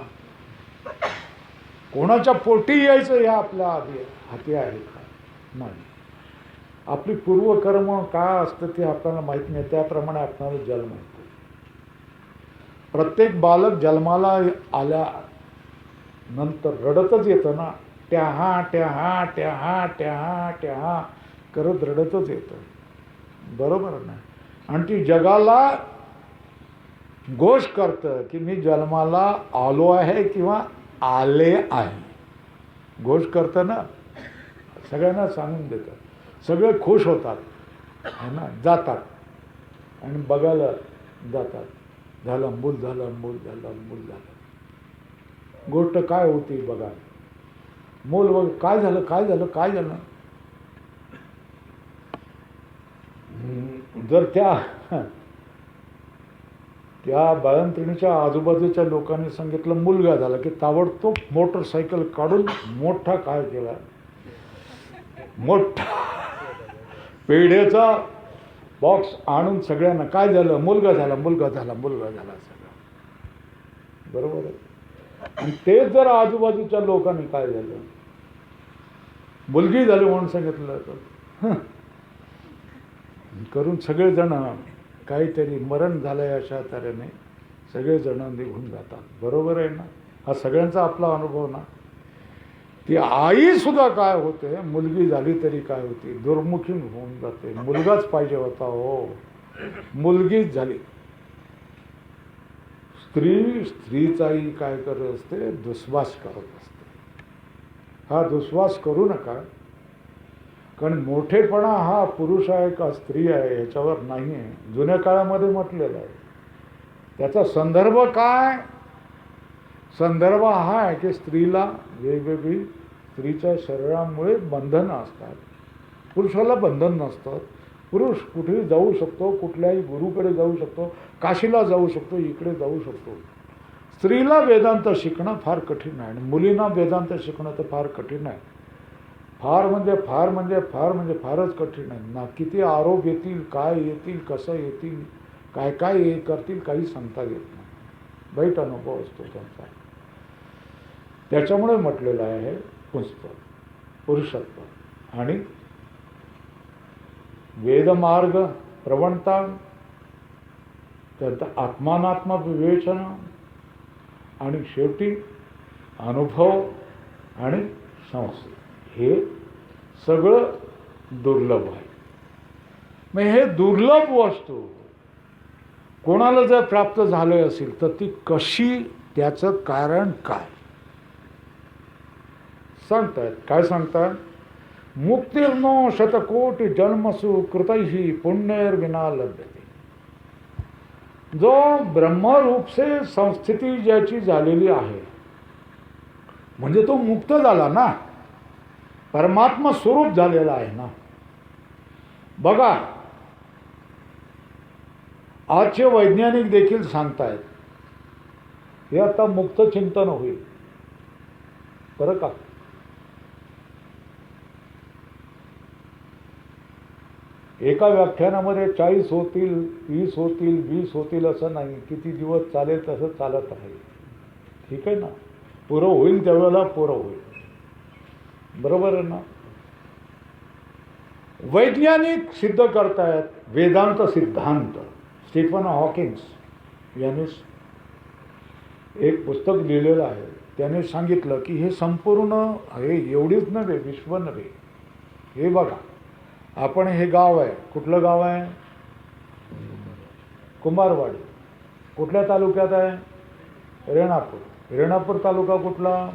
कोणाच्या पोटी यायचं हे आपल्या हाती आहे का? नाही. आपली पूर्वकर्म काय असतं ते आपल्याला माहीत नाही, त्याप्रमाणे आपल्याला जन्म येतो. प्रत्येक बालक जन्माला आल्यानंतर रडतच येतं ना, ट्याहा ट्याहा ट्याहा ट्याहा ट्याहा करत रडतच येतं, बरोबर ना. आणि ती जगाला घोष करतं की मी जन्माला आलो आहे किंवा आले आहे. घोष करतं ना, सगळ्यांना सांगून देतं. सगळे खुश होतात, है ना, जातात आणि बघायला जातात. झालं मूल झालं, मूल झालं, मूल झालं. गोष्ट काय होती बघा. मूल बघ, काय झालं, काय झालं, काय झालं. जर त्या बाळंतिणीच्या आजूबाजूच्या लोकांनी सांगितलं मुलगा झाला की ताबडतोब मोटरसायकल काढून मोठा काय केला, मोठा पेढ्याचा बॉक्स आणून सगळ्यांना, काय झालं, मुलगा झाला, मुलगा झाला, मुलगा झाला, सगळं बरोबर आहे. आणि तेच जर आजूबाजूच्या लोकांनी काय झालं, मुलगी झाली म्हणून सांगितलं तर करून सगळेजण काहीतरी मरण झालंय अशा तऱ्हेने सगळेजण निघून जातात, बरोबर आहे ना. हा सगळ्यांचा आपला अनुभव ना. ती आई सुद्धा काय होते, मुलगी झाली तरी काय होती, दुर्मुखी होऊन जाते. मुलगाच पाहिजे होता हो, मुलगीच झाली. स्त्रीचाही काय करत असते, दुस्वास करत असते. हा दुस्वास करू नका, कारण मोठेपणा हा पुरुष आहे का स्त्री आहे याच्यावर नाही आहे, जुन्या काळामध्ये म्हटलेलं आहे. त्याचा संदर्भ काय? संदर्भ हा आहे की स्त्रीला वेगवेगळी, स्त्रीच्या शरीरामुळे बंधनं असतात, पुरुषाला बंधन नसतात. पुरुष कुठेही जाऊ शकतो, कुठल्याही गुरुकडे जाऊ शकतो, काशीला जाऊ शकतो, इकडे जाऊ शकतो. स्त्रीला वेदांत शिकणं फार कठीण आहे आणि मुलींना वेदांत शिकणं तर फार कठीण आहे. फार म्हणजे फारच कठीण आहे ना. किती आरोप येतील, काय येतील, कसं येतील, काय काय हे करतील, काही सांगता येत नाही. वाईट अनुभव असतो त्यांचा. त्याच्यामुळे म्हटलेलं आहे पुस्तक पुरुषत्व आणि वेदमार्ग प्रवणता, त्यात आत्मानात्म विवेचन आणि शेवटी अनुभव आणि संस्कार, हे सगळं दुर्लभ आहे. मग हे दुर्लभ वस्तू कोणाला जर प्राप्त झाले असेल तर ती कशी, त्याचं कारण काय सांगतायत. काय सांगतात? मुक्तिर्नो शतकोटी जन्मसु कृतैहि पुण्यर्विना लभ्यते. जो ब्रह्मरूप से संस्थिती ज्याची झालेली आहे, म्हणजे तो मुक्त झाला ना, परमात्मा स्वरूप झालेला आहे ना. बघा, आजचे वैज्ञानिक देखील सांगतायत हे आता मुक्त चिंतन होईल बरं का. एका व्याख्यानामध्ये 40 होतील, 20 होतील, 20 होतील असं नाही. किती दिवस चालेल तसं चालत आहे. ठीक आहे ना, पुरं होईल त्यावेळेला पुरं होईल. बरोबर आहे ना. वैज्ञानिक सिद्ध करतायत, वेदांत सिद्धांत. स्टीफन हॉकिन्स यांनी एक पुस्तक लिहिलेलं आहे. त्याने सांगितलं की हे संपूर्ण, हे एवढीच नव्हे, विश्व नव्हे. हे बघा, आपण हे गाव आहे, कुठलं गाव आहे? कुंभारवाडी. कुठल्या तालुक्यात आहे? रेणापूर. रेणापूर तालुका कुठला?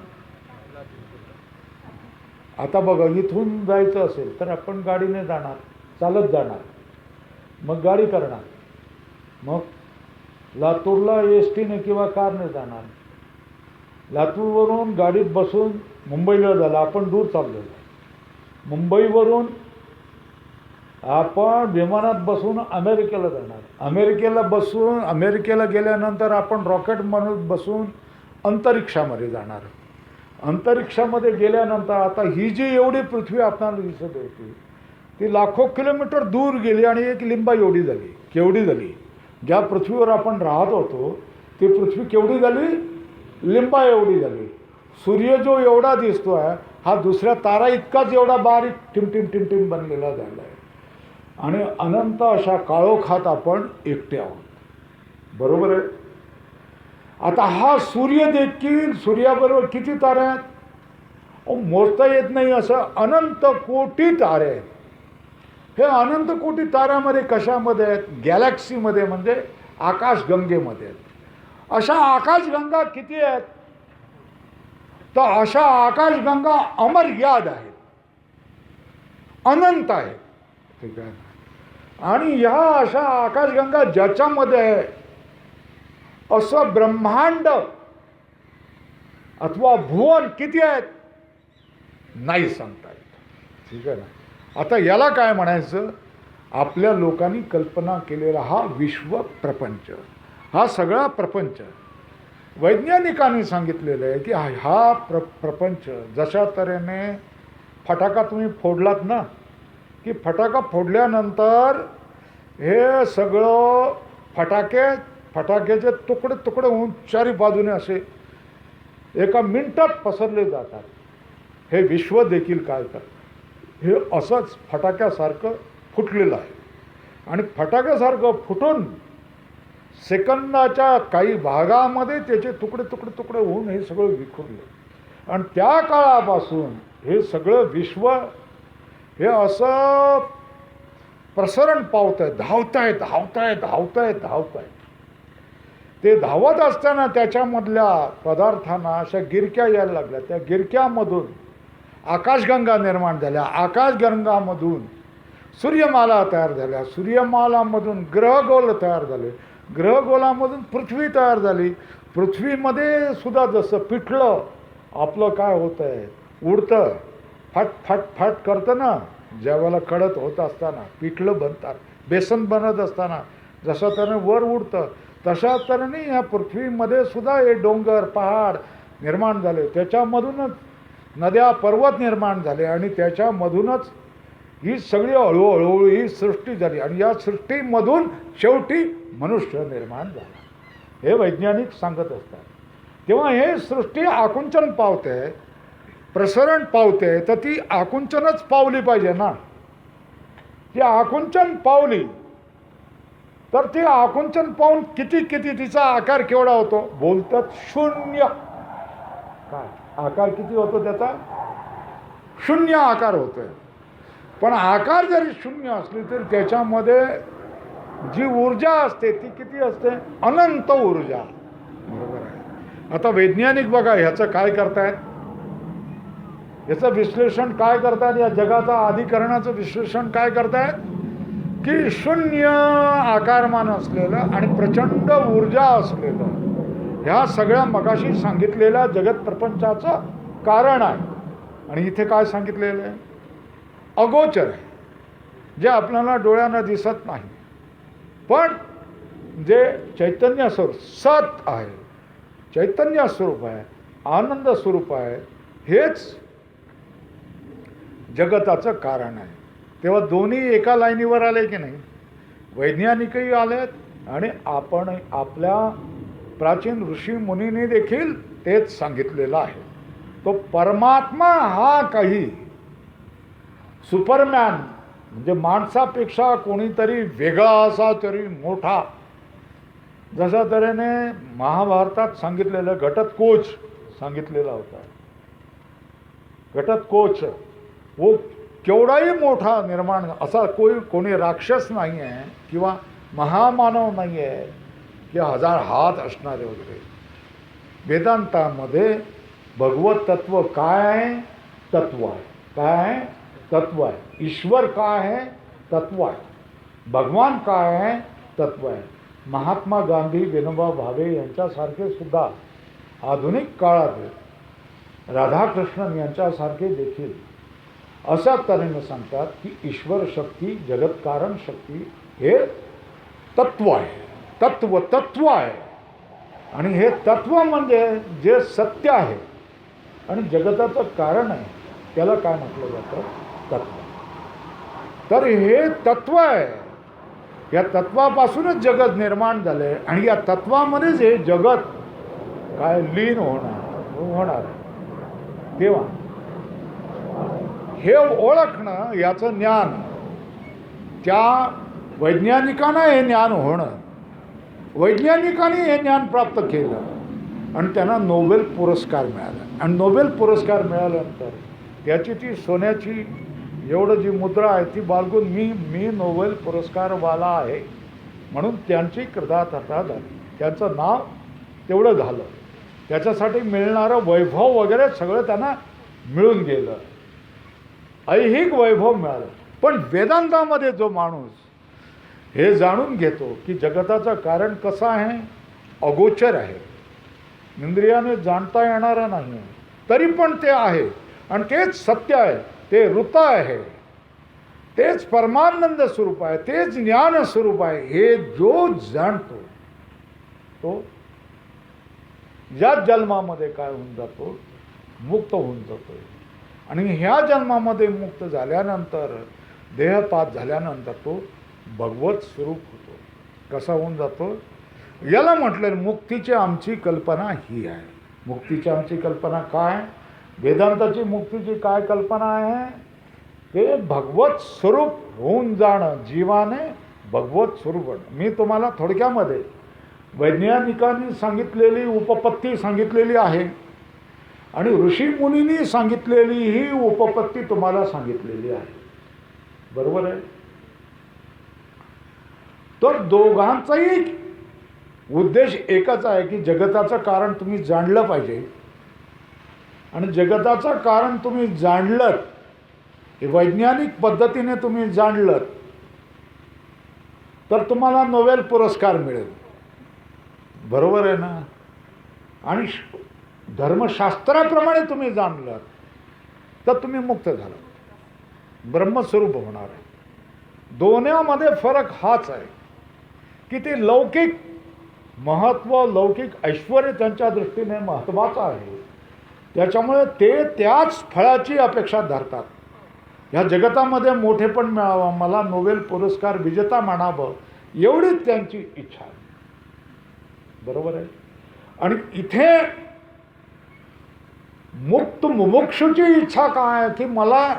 आता बघा, इथून जायचं असेल तर आपण गाडीने जाणार, चालत जाणार, मग गाडी करणार, मग लातूरला एसटीने किंवा कारने जाणार. लातूरवरून गाडीत बसून मुंबईला झालं, आपण दूर चाललेलो. मुंबईवरून आपण विमानात बसून अमेरिकेला जाणार. अमेरिकेला गेल्यानंतर आपण रॉकेट म्हणून बसून अंतरिक्षामध्ये जाणार. अंतरिक्षामध्ये गेल्यानंतर आता ही जी एवढी पृथ्वी आपल्याला दिसत होती ती लाखो किलोमीटर दूर गेली आणि एक लिंबा एवढी झाली. केवढी झाली? ज्या पृथ्वीवर आपण राहत होतो ती पृथ्वी केवढी झाली? लिंबा एवढी झाली. सूर्य जो एवढा दिसतोय हा दुसऱ्या तारा इतकाच एवढा बारीक टिमटिम टिमटिम बनलेला झाला आहे. आणि अनंत अशा काळोखात आपण एकटे आहोत. बरोबर आहे. आता हा सूर्य देखील, सूर्याबरोबर किती तारे आहेत? मोजता येत नाही असं अनंत कोटी तारे आहेत. हे अनंत कोटी ताऱ्यामध्ये कशामध्ये आहेत? गॅलेक्सीमध्ये, म्हणजे आकाशगंगेमध्ये आहेत. अशा आकाशगंगा किती आहेत? तर अशा आकाशगंगा अमर्याद आहेत, अनंत आहेत. ठीक आहे. आणि ह्या अशा आकाशगंगा ज्याच्यामध्ये आहे असं ब्रह्मांड अथवा भुवन किती आहेत? नाही सांगता येत. ठीक आहे ना. आता याला काय म्हणायचं? आपल्या लोकांनी कल्पना केलेला हा विश्व प्रपंच, हा सगळा प्रपंच वैज्ञानिकांनी सांगितलेलं आहे की हा प्रपंच जशा तऱ्हेने फटाका तुम्ही फोडलात ना, की फटाका फोडल्यानंतर हे सगळं फटाक्याचे तुकडे तुकडे होऊन चारी बाजूने असे एका मिनिटात पसरले जातात. हे विश्व देखील काय करतं? हे असंच फटाक्यासारखं फुटलेलं आहे. आणि फटाक्यासारखं फुटून सेकंदाच्या काही भागामध्ये त्याचे तुकडे तुकडे तुकडे होऊन हे सगळं विखुरलं. आणि त्या काळापासून हे सगळं विश्व हे असं प्रसरण पावत आहे, धावताय धावताय धावताय धावताय. ते धावत असताना त्याच्यामधल्या पदार्थांना अशा गिरक्या यायला लागल्या. त्या गिरक्यामधून आकाशगंगा निर्माण झाल्या, आकाशगंगामधून सूर्यमाला तयार झाल्या, सूर्यमालामधून ग्रहगोल तयार झाले, ग्रहगोलामधून पृथ्वी तयार झाली. पृथ्वीमध्ये सुद्धा जसं पिठलं आपलं काय होतं आहे, उडतं, फट फट फट करतं ना, ज्यावेळेला कडत होत असताना पिठलं बनतात, बेसन बनत असताना जसं त्याने वर उडतं, तशा तऱ्हेने ह्या पृथ्वीमध्ये सुद्धा हे डोंगर पहाड निर्माण झाले, त्याच्यामधूनच नद्या पर्वत निर्माण झाले आणि त्याच्यामधूनच ही सगळी हळूहळू ही सृष्टी झाली आणि या सृष्टीमधून शेवटी मनुष्य निर्माण झाला. हे वैज्ञानिक सांगत असतात. तेव्हा हे सृष्टी आकुंचन पावते, प्रसरण पावते, तर ती आकुंचनच पावली पाहिजे ना. ती आकुंचन पावली तर ती आकुंचन पाहून किती तिचा आकार केवढा होतो, बोलतात शून्य. काय आकार किती होतो त्याचा, शून्य आकार होतोय. पण आकार जरी शून्य असली तरी त्याच्यामध्ये जी ऊर्जा असते ती किती असते, अनंत ऊर्जा. बरोबर आहे. आता वैज्ञानिक बघा ह्याचं काय करतायत, याचं विश्लेषण काय करतायत, या जगाचा आधिकरणाचं विश्लेषण काय करतायत की शून्य आकारमान असलेलं आणि प्रचंड ऊर्जा असलेलं ह्या सगळ्या मगाशी सांगितलेल्या जगत प्रपंचाचं कारण आहे. आणि इथे काय सांगितलेलं आहे, अगोचर आहे, जे आपल्याला डोळ्यांना दिसत नाही, पण जे चैतन्य स्वरूप सत आहे, चैतन्य स्वरूप आहे, आनंद स्वरूप आहे, हेच जगताचं कारण आहे. तेव्हा दोन्ही एका लाईनीवर आले की नाही, वैज्ञानिकही आलेत आणि आपण आपल्या प्राचीन ऋषी मुनींनी देखील तेच सांगितलेलं आहे. तो परमात्मा हा काही सुपरमॅन म्हणजे माणसापेक्षा कोणीतरी वेगळा असा तरी मोठा, जशा तऱ्हेने महाभारतात सांगितलेलं घटोत्कोच सांगितलेला होता. घटोत्कोच वो केवढाही मोठा निर्माण असा कोणी राक्षस नाही आहे किंवा महामानव नाही आहे की 1000 हात असणारे वगैरे. वेदांतामध्ये भगवत तत्व काय आहे, तत्व आहे. काय आहे, तत्व आहे. ईश्वर काय आहे, तत्व आहे. भगवान काय आहे, तत्व आहे. महात्मा गांधी, विनोबा भावे यांच्यासारखे सुद्धा आधुनिक काळात राधाकृष्णन यांच्यासारखे देखील अशा तऱ्हेने सांगतात की ईश्वर शक्ती, जगतकारण शक्ती हे तत्व आहे, तत्व आहे. आणि हे तत्व म्हणजे जे सत्य आहे आणि जगताचं कारण आहे त्याला काय म्हटलं जातं, तत्व. तर हे तत्व आहे, या तत्वापासूनच जगत निर्माण झाले आणि या तत्वामध्येच हे जगत काय लीन होणार. तेव्हा हे ओळखणं, याचं ज्ञान, त्या वैज्ञानिकांना हे ज्ञान होणं, वैज्ञानिकांनी हे ज्ञान प्राप्त केलं आणि त्यांना नोबेल पुरस्कार मिळाला. आणि नोबेल पुरस्कार मिळाल्यानंतर त्याची ती सोन्याची एवढं जी मुद्रा आहे ती बाळगून मी नोबेल पुरस्कारवाला आहे म्हणून त्यांची कृतार्थता झाली. त्यांचं नाव तेवढं झालं, त्याच्यासाठी मिळणारं वैभव वगैरे सगळं त्यांना मिळून गेलं, ऐहिक वैभव मिळालं. पण वेदांतामध्ये जो माणूस हे जाणून घेतो की जगताचं कारण कसं आहे, अगोचर आहे, इंद्रियाने जाणता येणारं नाही आहे, तरी पण ते आहे आणि तेच सत्य आहे, ते ऋत आहे, तेच परमानंद स्वरूप आहे, तेच ज्ञान स्वरूप आहे, हे जो जाणतो तो याच जन्मामध्ये काय होऊन जातो, मुक्त होऊन जातो. आणि ह्या जन्मामध्ये मुक्त झाल्यानंतर, देहपात झाल्यानंतर तो भगवत स्वरूप होतो. कसा होऊन जातो, याला म्हटलं मुक्तीची आमची कल्पना ही आहे. मुक्तीची आमची कल्पना काय, वेदांताची मुक्तीची काय कल्पना आहे, ते भगवत स्वरूप होऊन जाणं, जीवाने भगवत स्वरूप होणं. मी तुम्हाला थोडक्यामध्ये वैज्ञानिकांनी सांगितलेली उपपत्ती सांगितलेली आहे आणि ऋषी मुनींनी सांगितलेली ही उपपत्ती तुम्हाला सांगितलेली आहे. बरोबर आहे. तर दोघांचाही उद्देश एकच आहे की जगताचं कारण तुम्ही जाणलं पाहिजे. आणि जगताचं कारण तुम्ही जाणलं, वैज्ञानिक पद्धतीने तुम्ही जाणलं, तर तुम्हाला नोबेल पुरस्कार मिळेल. बरोबर आहे ना. आणि धर्मशास्त्राप्रमाणे तुम्ही जाणलं तर तुम्ही मुक्त झाला, ब्रह्मस्वरूप होणार आहे. दोन्हीमध्ये फरक हाच आहे की ते लौकिक महत्त्व, लौकिक ऐश्वर त्यांच्या दृष्टीने महत्त्वाचं आहे. त्याच्यामुळे ते त्याच फळाची अपेक्षा धरतात. ह्या जगतामध्ये मोठेपण मिळावं, मला नोबेल पुरस्कार विजेता म्हणावं, एवढीच त्यांची इच्छा आहे. बरोबर आहे. आणि इथे मुक्त मुमुक्षुची इच्छा काय आहे की मला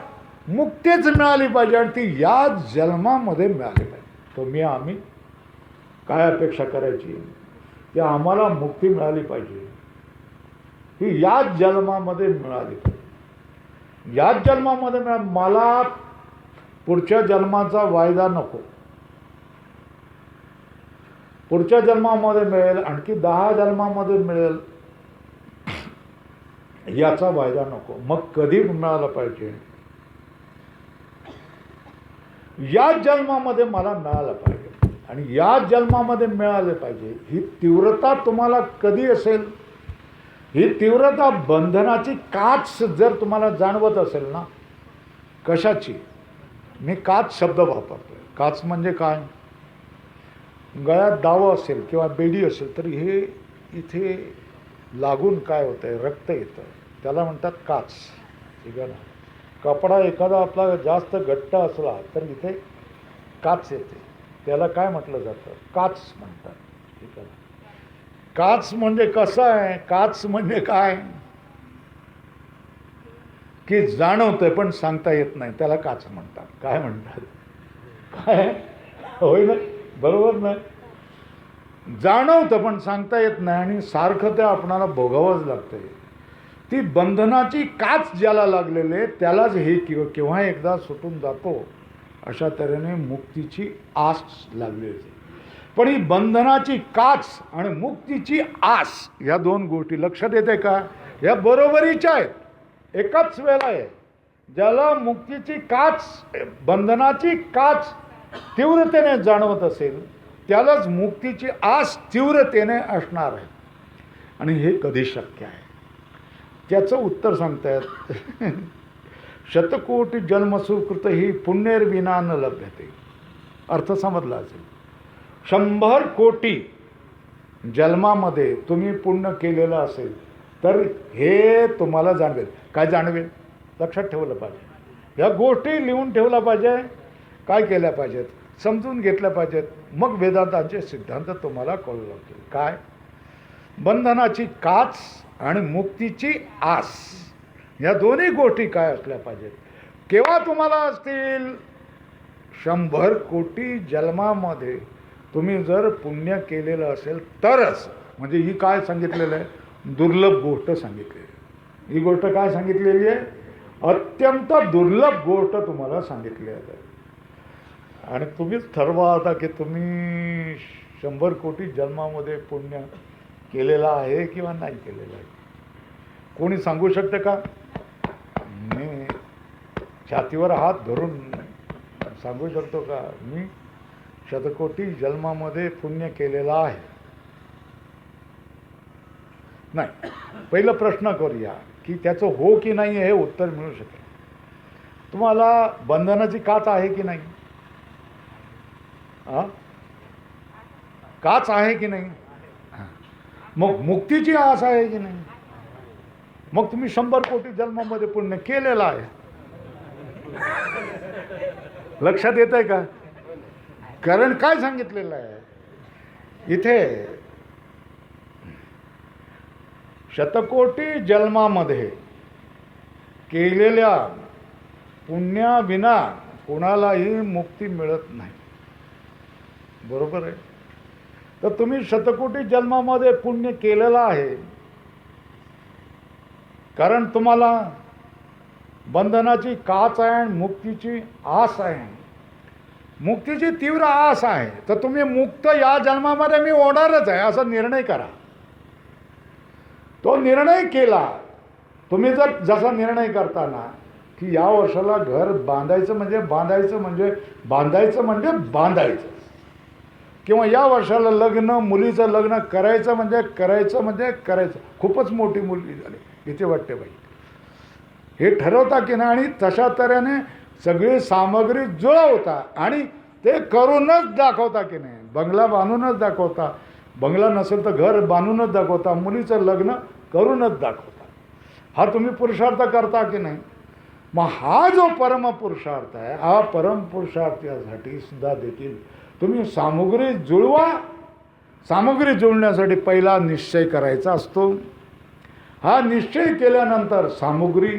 मुक्तीच मिळाली पाहिजे आणि ती या जन्मामध्ये मिळाली पाहिजे. तुम्ही आम्ही काय अपेक्षा करायची की आम्हाला मुक्ती मिळाली पाहिजे, ही याच जन्मामध्ये मिळाली पाहिजे. याच जन्मामध्ये मला पुढच्या जन्माचा वायदा नको. पुढच्या जन्मामध्ये मिळेल, आणखी 10 जन्मामध्ये मिळेल, याचा वायदा नको. मग कधी मिळालं पाहिजे, याच जन्मामध्ये मला मिळालं पाहिजे. आणि याच जन्मामध्ये मिळाले पाहिजे. ही तीव्रता तुम्हाला कधी असेल, ही तीव्रता बंधनाची काच जर तुम्हाला जाणवत असेल ना. कशाची? मी काच शब्द वापरतोय. काच म्हणजे काय? गळ्यात दाव असेल किंवा बेडी असेल तर हे इथे लागून काय होतंय, रक्त येतं, त्याला म्हणतात काच. ठीक आहे ना. कपडा एखादा आपला जास्त घट्ट असला तर इथे काच येते, त्याला काय म्हटलं जातं? काच म्हणतात. ठीक आहे. काच म्हणजे कसं आहे? काच म्हणजे काय की जाणवतंय पण सांगता येत नाही, त्याला काच म्हणतात. काय म्हणतात? काय होय ना, बरोबर ना. जाणवतं पण सांगता येत नाही आणि सारखं ते आपणाला भोगावंच लागतंय. ती बंधनाची काच ज्याला लागलेले त्यालाच हे केव्हा एकदा सुटून जातो, अशा तऱ्हेने मुक्तीची आस लागलेली. पण ही बंधनाची काच आणि मुक्तीची आस या दोन गोष्टी लक्षात येते का? या बरोबरीच्या आहेत, एकाच वेळेला आहे. ज्याला मुक्तीची काच, बंधनाची काच तीव्रतेने जाणवत असेल त्यालाच मुक्तीची आस तीव्रतेने असणार आहे. आणि हे कधी शक्य आहे? त्याचं उत्तर सांगतायत. शतकोटी जन्मसुकृत ही पुण्यर्विना न लभ्यते. अर्थ समजला असेल. 100 कोटी जन्मामध्ये तुम्ही पुण्य केलेलं असेल तर हे तुम्हाला जाणवेल. काय जाणवेल? लक्षात ठेवलं पाहिजे. या गोष्टी लिहून ठेवल्या पाहिजे. काय केल्या पाहिजेत? समजून घेतल्या पाहिजेत. मग वेदांतांचे सिद्धांत तुम्हाला कळू लागतील. काय? बंधनाची काच आणि मुक्तीची आस, या दोन्ही गोष्टी काय असल्या पाहिजेत? केव्हा तुम्हाला असतील? 100 कोटी जन्मामध्ये तुम्ही जर पुण्य केलेलं असेल तरच. म्हणजे ही काय सांगितलेलं आहे? दुर्लभ गोष्ट सांगितलेली आहे. ही गोष्ट काय सांगितलेली आहे? अत्यंत दुर्लभ गोष्ट तुम्हाला सांगितली आहे. आणि तुम्हीच ठरवा आता की तुम्ही 100 कोटी जन्मामध्ये पुण्य केलेलं आहे किंवा नाही केलेलं आहे. कोणी सांगू शकतं का? मी छातीवर हात धरून सांगू शकतो का मी 100 कोटी जन्मामध्ये पुण्य केलेलं आहे? नाही. पहिलं प्रश्न करूया की त्याचं हो की नाही हे उत्तर मिळू शकेल. तुम्हाला बंधनाची काच आहे की नाही? काच आहे की नाही? मग मुक्तीची आस आहे की नाही? मग तुम्ही 100 कोटी जन्मामध्ये पुण्य केलेलं आहे. लक्षात येत आहे का? कारण काय सांगितलेलं आहे इथे? शतकोटी जन्मामध्ये केलेल्या पुण्याविना कोणालाही मुक्ती मिळत नाही. बरोबर आहे. तर तुम्ही शतकोटी जन्मामध्ये पुण्य केलेलं आहे कारण तुम्हाला बंधनाची काच आहे आणि मुक्तीची आस आहे, मुक्तीची तीव्र आस आहे. तर तुम्ही मुक्त या जन्मामध्ये मी होणारच आहे असा निर्णय करा. तो निर्णय केला तुम्ही, जर जसा निर्णय करताना की या वर्षाला घर बांधायचं म्हणजे बांधायचं म्हणजे बांधायचं म्हणजे बांधायचं, किंवा या वर्षाला लग्न मुलीचं लग्न करायचं म्हणजे करायचं म्हणजे करायचं. खूपच मोठी मुलगी झाली भीती वाटते बाई, हे ठरवता की नाही, आणि तशा तऱ्हेने सगळी सामग्री जुळवता आणि ते करूनच दाखवता की नाही. बंगला बांधूनच दाखवता, बंगला नसेल तर घर बांधूनच दाखवता, मुलीचं लग्न करूनच दाखवता. हा तुम्ही पुरुषार्थ करता की नाही. मग हा जो परमपुरुषार्थ आहे, हा परमपुरुषार्थासाठी सुद्धा देखील तुम्ही सामुग्री जुळवा. सामुग्री जुळण्यासाठी पहिला निश्चय करायचा असतो. हा निश्चय केल्यानंतर सामुग्री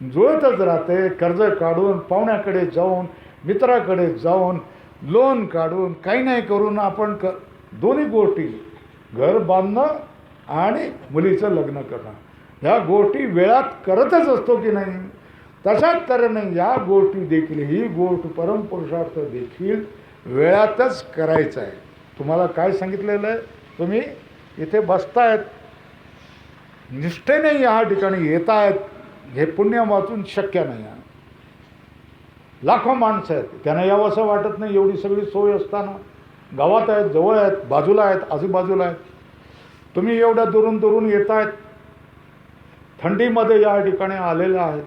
जुळतच राहते. कर्ज काढून, पाहुण्याकडे जाऊन, मित्राकडे जाऊन, लोन काढून, काही नाही करून आपण दोन्ही गोष्टी, घर बांधणं आणि मुलीचं लग्न करणं, ह्या गोष्टी वेळात करतच असतो की नाही. तशाच तऱ्हेने या गोष्टी देखील, ही गोष्ट परमपुरुषार्थ देखील वेळातच करायचं आहे. तुम्हाला काय सांगितलेलं आहे, तुम्ही इथे बसतायत, निष्ठेने या ठिकाणी येत आहेत, हे पुण्य वाचून शक्य नाही आहे. लाखो माणसं आहेत, त्यांना यावं असं वाटत नाही. एवढी सगळी सोय असताना गावात आहेत, जवळ आहेत, बाजूला आहेत, आजूबाजूला आहेत. तुम्ही एवढ्या दुरून दुरून येत आहेत, थंडीमध्ये या ठिकाणी आलेले आहेत,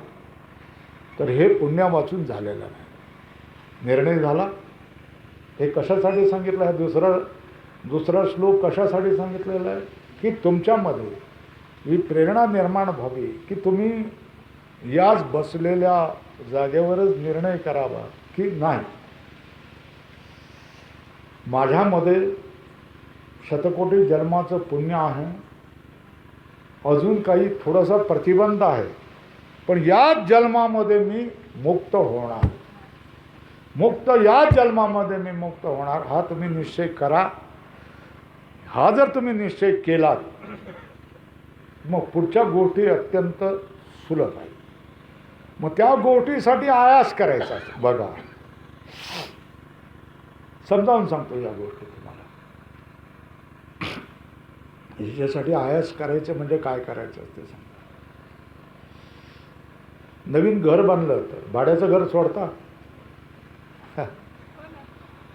तर हे पुण्य वाचून झालेलं नाही. निर्णय झाला. हे कशासाठी सांगितलं आहे, दुसरा श्लोक कशासाठी सांगितलेला आहे, की तुमच्यामध्ये ही प्रेरणा निर्माण व्हावी की तुम्ही याच बसलेल्या जागेवरच निर्णय करावा की नाही, माझ्यामध्ये शतकोटी जन्माचं पुण्य आहे, अजून काही थोडासा प्रतिबंध आहे, पण याच जन्मामध्ये मी मुक्त होणार, मुक्त या जन्मामध्ये मी मुक्त होणार, हा तुम्ही निश्चय करा. हा जर तुम्ही निश्चय केलात, मग पुढच्या गोष्टी अत्यंत सुलभ आहेत. मग त्या गोष्टीसाठी आयास करायचा. बघा, समजावून सांगतो या गोष्टी तुम्हाला. याच्यासाठी आयास करायचं म्हणजे काय करायचं ते सांगतो. नवीन घर बांधलं तर भाड्याचं घर सोडता,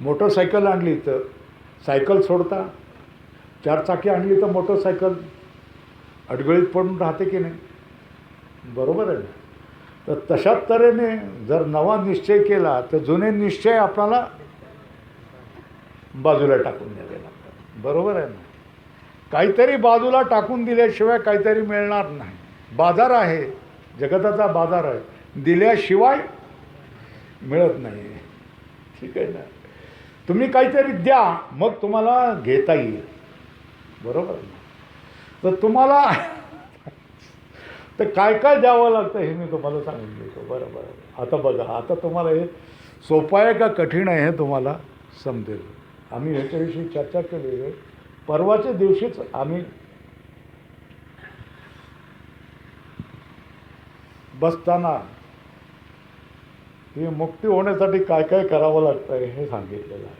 मोटरसायकल आणली तर सायकल सोडता, चारचाकी आणली तर मोटरसायकल अडगळीत पडून राहते की नाही, बरोबर आहे ना. तर तशाच तऱ्हेने जर नवा निश्चय केला तर जुने निश्चय आपल्याला बाजूला टाकून द्यावे लागतात, बरोबर आहे ना. काहीतरी बाजूला टाकून दिल्याशिवाय काहीतरी मिळणार नाही. बाजार आहे, जगताचा बाजार आहे, दिल्याशिवाय मिळत नाही, ठीक आहे ना. तुम्ही काहीतरी द्या, मग तुम्हाला घेता येईल, बरोबर आहे ना. तर तुम्हाला तर काय काय द्यावं लागतं हे मी तुम्हाला सांगून देतो, बरोबर आहे. आता बघा, आता तुम्हाला हे सोपं आहे का कठीण आहे हे तुम्हाला समजेल. आम्ही ह्याच्याविषयी चर्चा केली आहे. परवाच्या दिवशीच आम्ही बसताना ही मुक्ती होण्यासाठी काय काय करावं लागतं हे सांगितलेलं आहे.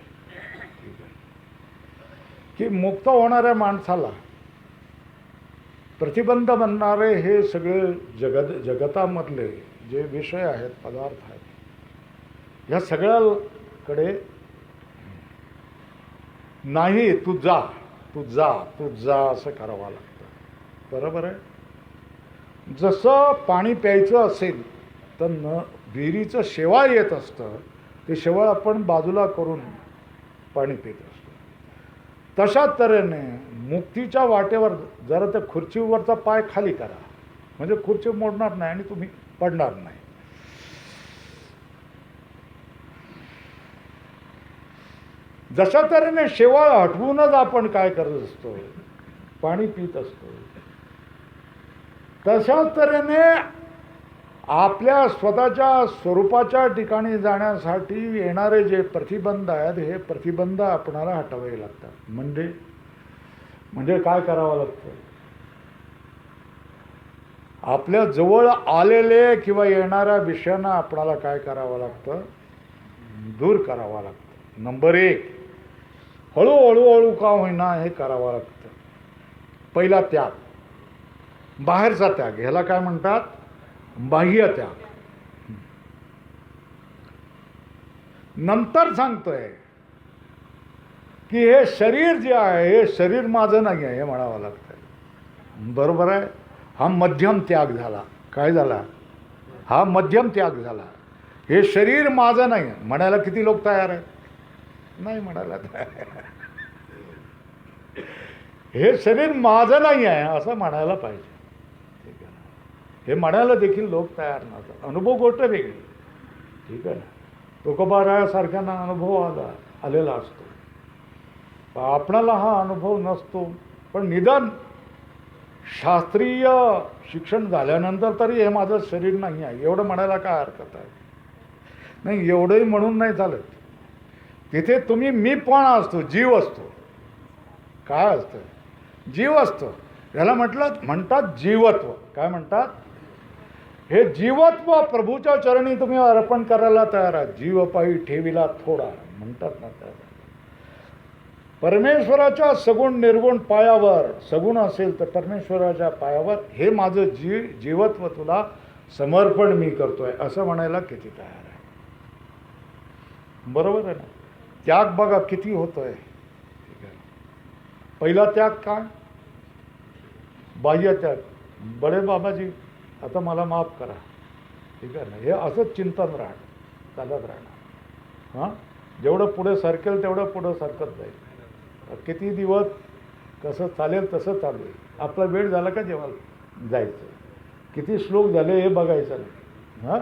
ठीक आहे, की मुक्त होणाऱ्या माणसाला प्रतिबंध बनणारे हे सगळे जगतामधले जे विषय आहेत, पदार्थ आहेत, ह्या सगळ्याकडे नाही, तू जा तू जा तू जा असं करावं लागतं, बरोबर आहे. जसं पाणी प्यायचं असेल तर विहिरीचं शेवाळ येत असतं, ते शेवाळ आपण बाजूला करून पाणी पित असतो. तशा तऱ्हेने मुक्तीच्या वाटेवर जरा त्या खुर्चीवरचा पाय खाली करा, म्हणजे खुर्ची मोडणार नाही आणि तुम्ही पडणार नाही. जशा तऱ्हेने शेवाळ हटवूनच आपण काय करत असतो, पाणी पित असतो, तशाच तऱ्हेने आपल्या स्वतःच्या स्वरूपाच्या ठिकाणी जाण्यासाठी येणारे जे प्रतिबंध आहेत, हे प्रतिबंध आपणाला हटवावे लागतात. म्हणजे काय करावं लागतं, आपल्या जवळ आलेले किंवा येणाऱ्या विषयांना आपणाला काय करावं लागतं, दूर करावं लागतं. नंबर 1, हळूहळू का होईना हे करावं लागतं. पहिला त्याग, बाहेरचा त्याग, ह्याला काय म्हणतात, बाह्य त्याग. नंतर सांगतोय की हे शरीर जे आहे हे शरीर माझं नाही आहे हे म्हणावं लागतं. बरोबर आहे. हा मध्यम त्याग झाला. काय झाला, हा मध्यम त्याग झाला. हे शरीर माझं नाही म्हणायला किती लोक तयार आहेत, नाही म्हणायला तयार. हे शरीर माझं नाही आहे असं म्हणायला पाहिजे. ठीक आहे ना, हे म्हणायला देखील लोक तयार नसतात. अनुभव गोष्ट वेगळी. ठीक आहे ना, तुकोबारायासारख्यांना अनुभव आलेला असतो, आपणाला हा अनुभव नसतो. पण निदान शास्त्रीय शिक्षण झाल्यानंतर तरी हे माझं शरीर नाही आहे एवढं म्हणायला काय हरकत आहे. नाही, एवढंही म्हणून नाही चालत. तिथे तुम्ही मीपणा असतो, जीव असतो. काय असतं, जीव असतो. याला म्हणतात जीवत्व. काय म्हणतात, हे जीवत्व प्रभूच्या चरणी तुम्ही अर्पण करायला तयार आहात. जीव पायी ठेविला थोडा म्हणतात ना. त्या परमेश्वराच्या सगुण निर्गुण पायावर, सगुण असेल तर परमेश्वराच्या पायावर हे माझं जीवत्व तुला समर्पण मी करतोय असं म्हणायला किती तयार आहे. बरोबर आहे ना. त्याग बघा किती होतोय. ठीक आहे. पहिला त्याग काय, बाह्य त्याग. बडे बाबाजी आता मला माफ करा. ठीक आहे ना, हे असंच चिंतन चालत राहणार. हां, जेवढं पुढे सरकेल तेवढं पुढं सरकत जाईल. किती दिवस कसं चालेल तसं चालू आहे. आपला वेळ झाला का जेवायला जायचं, किती श्लोक झाले हे बघायचं नाही. हां,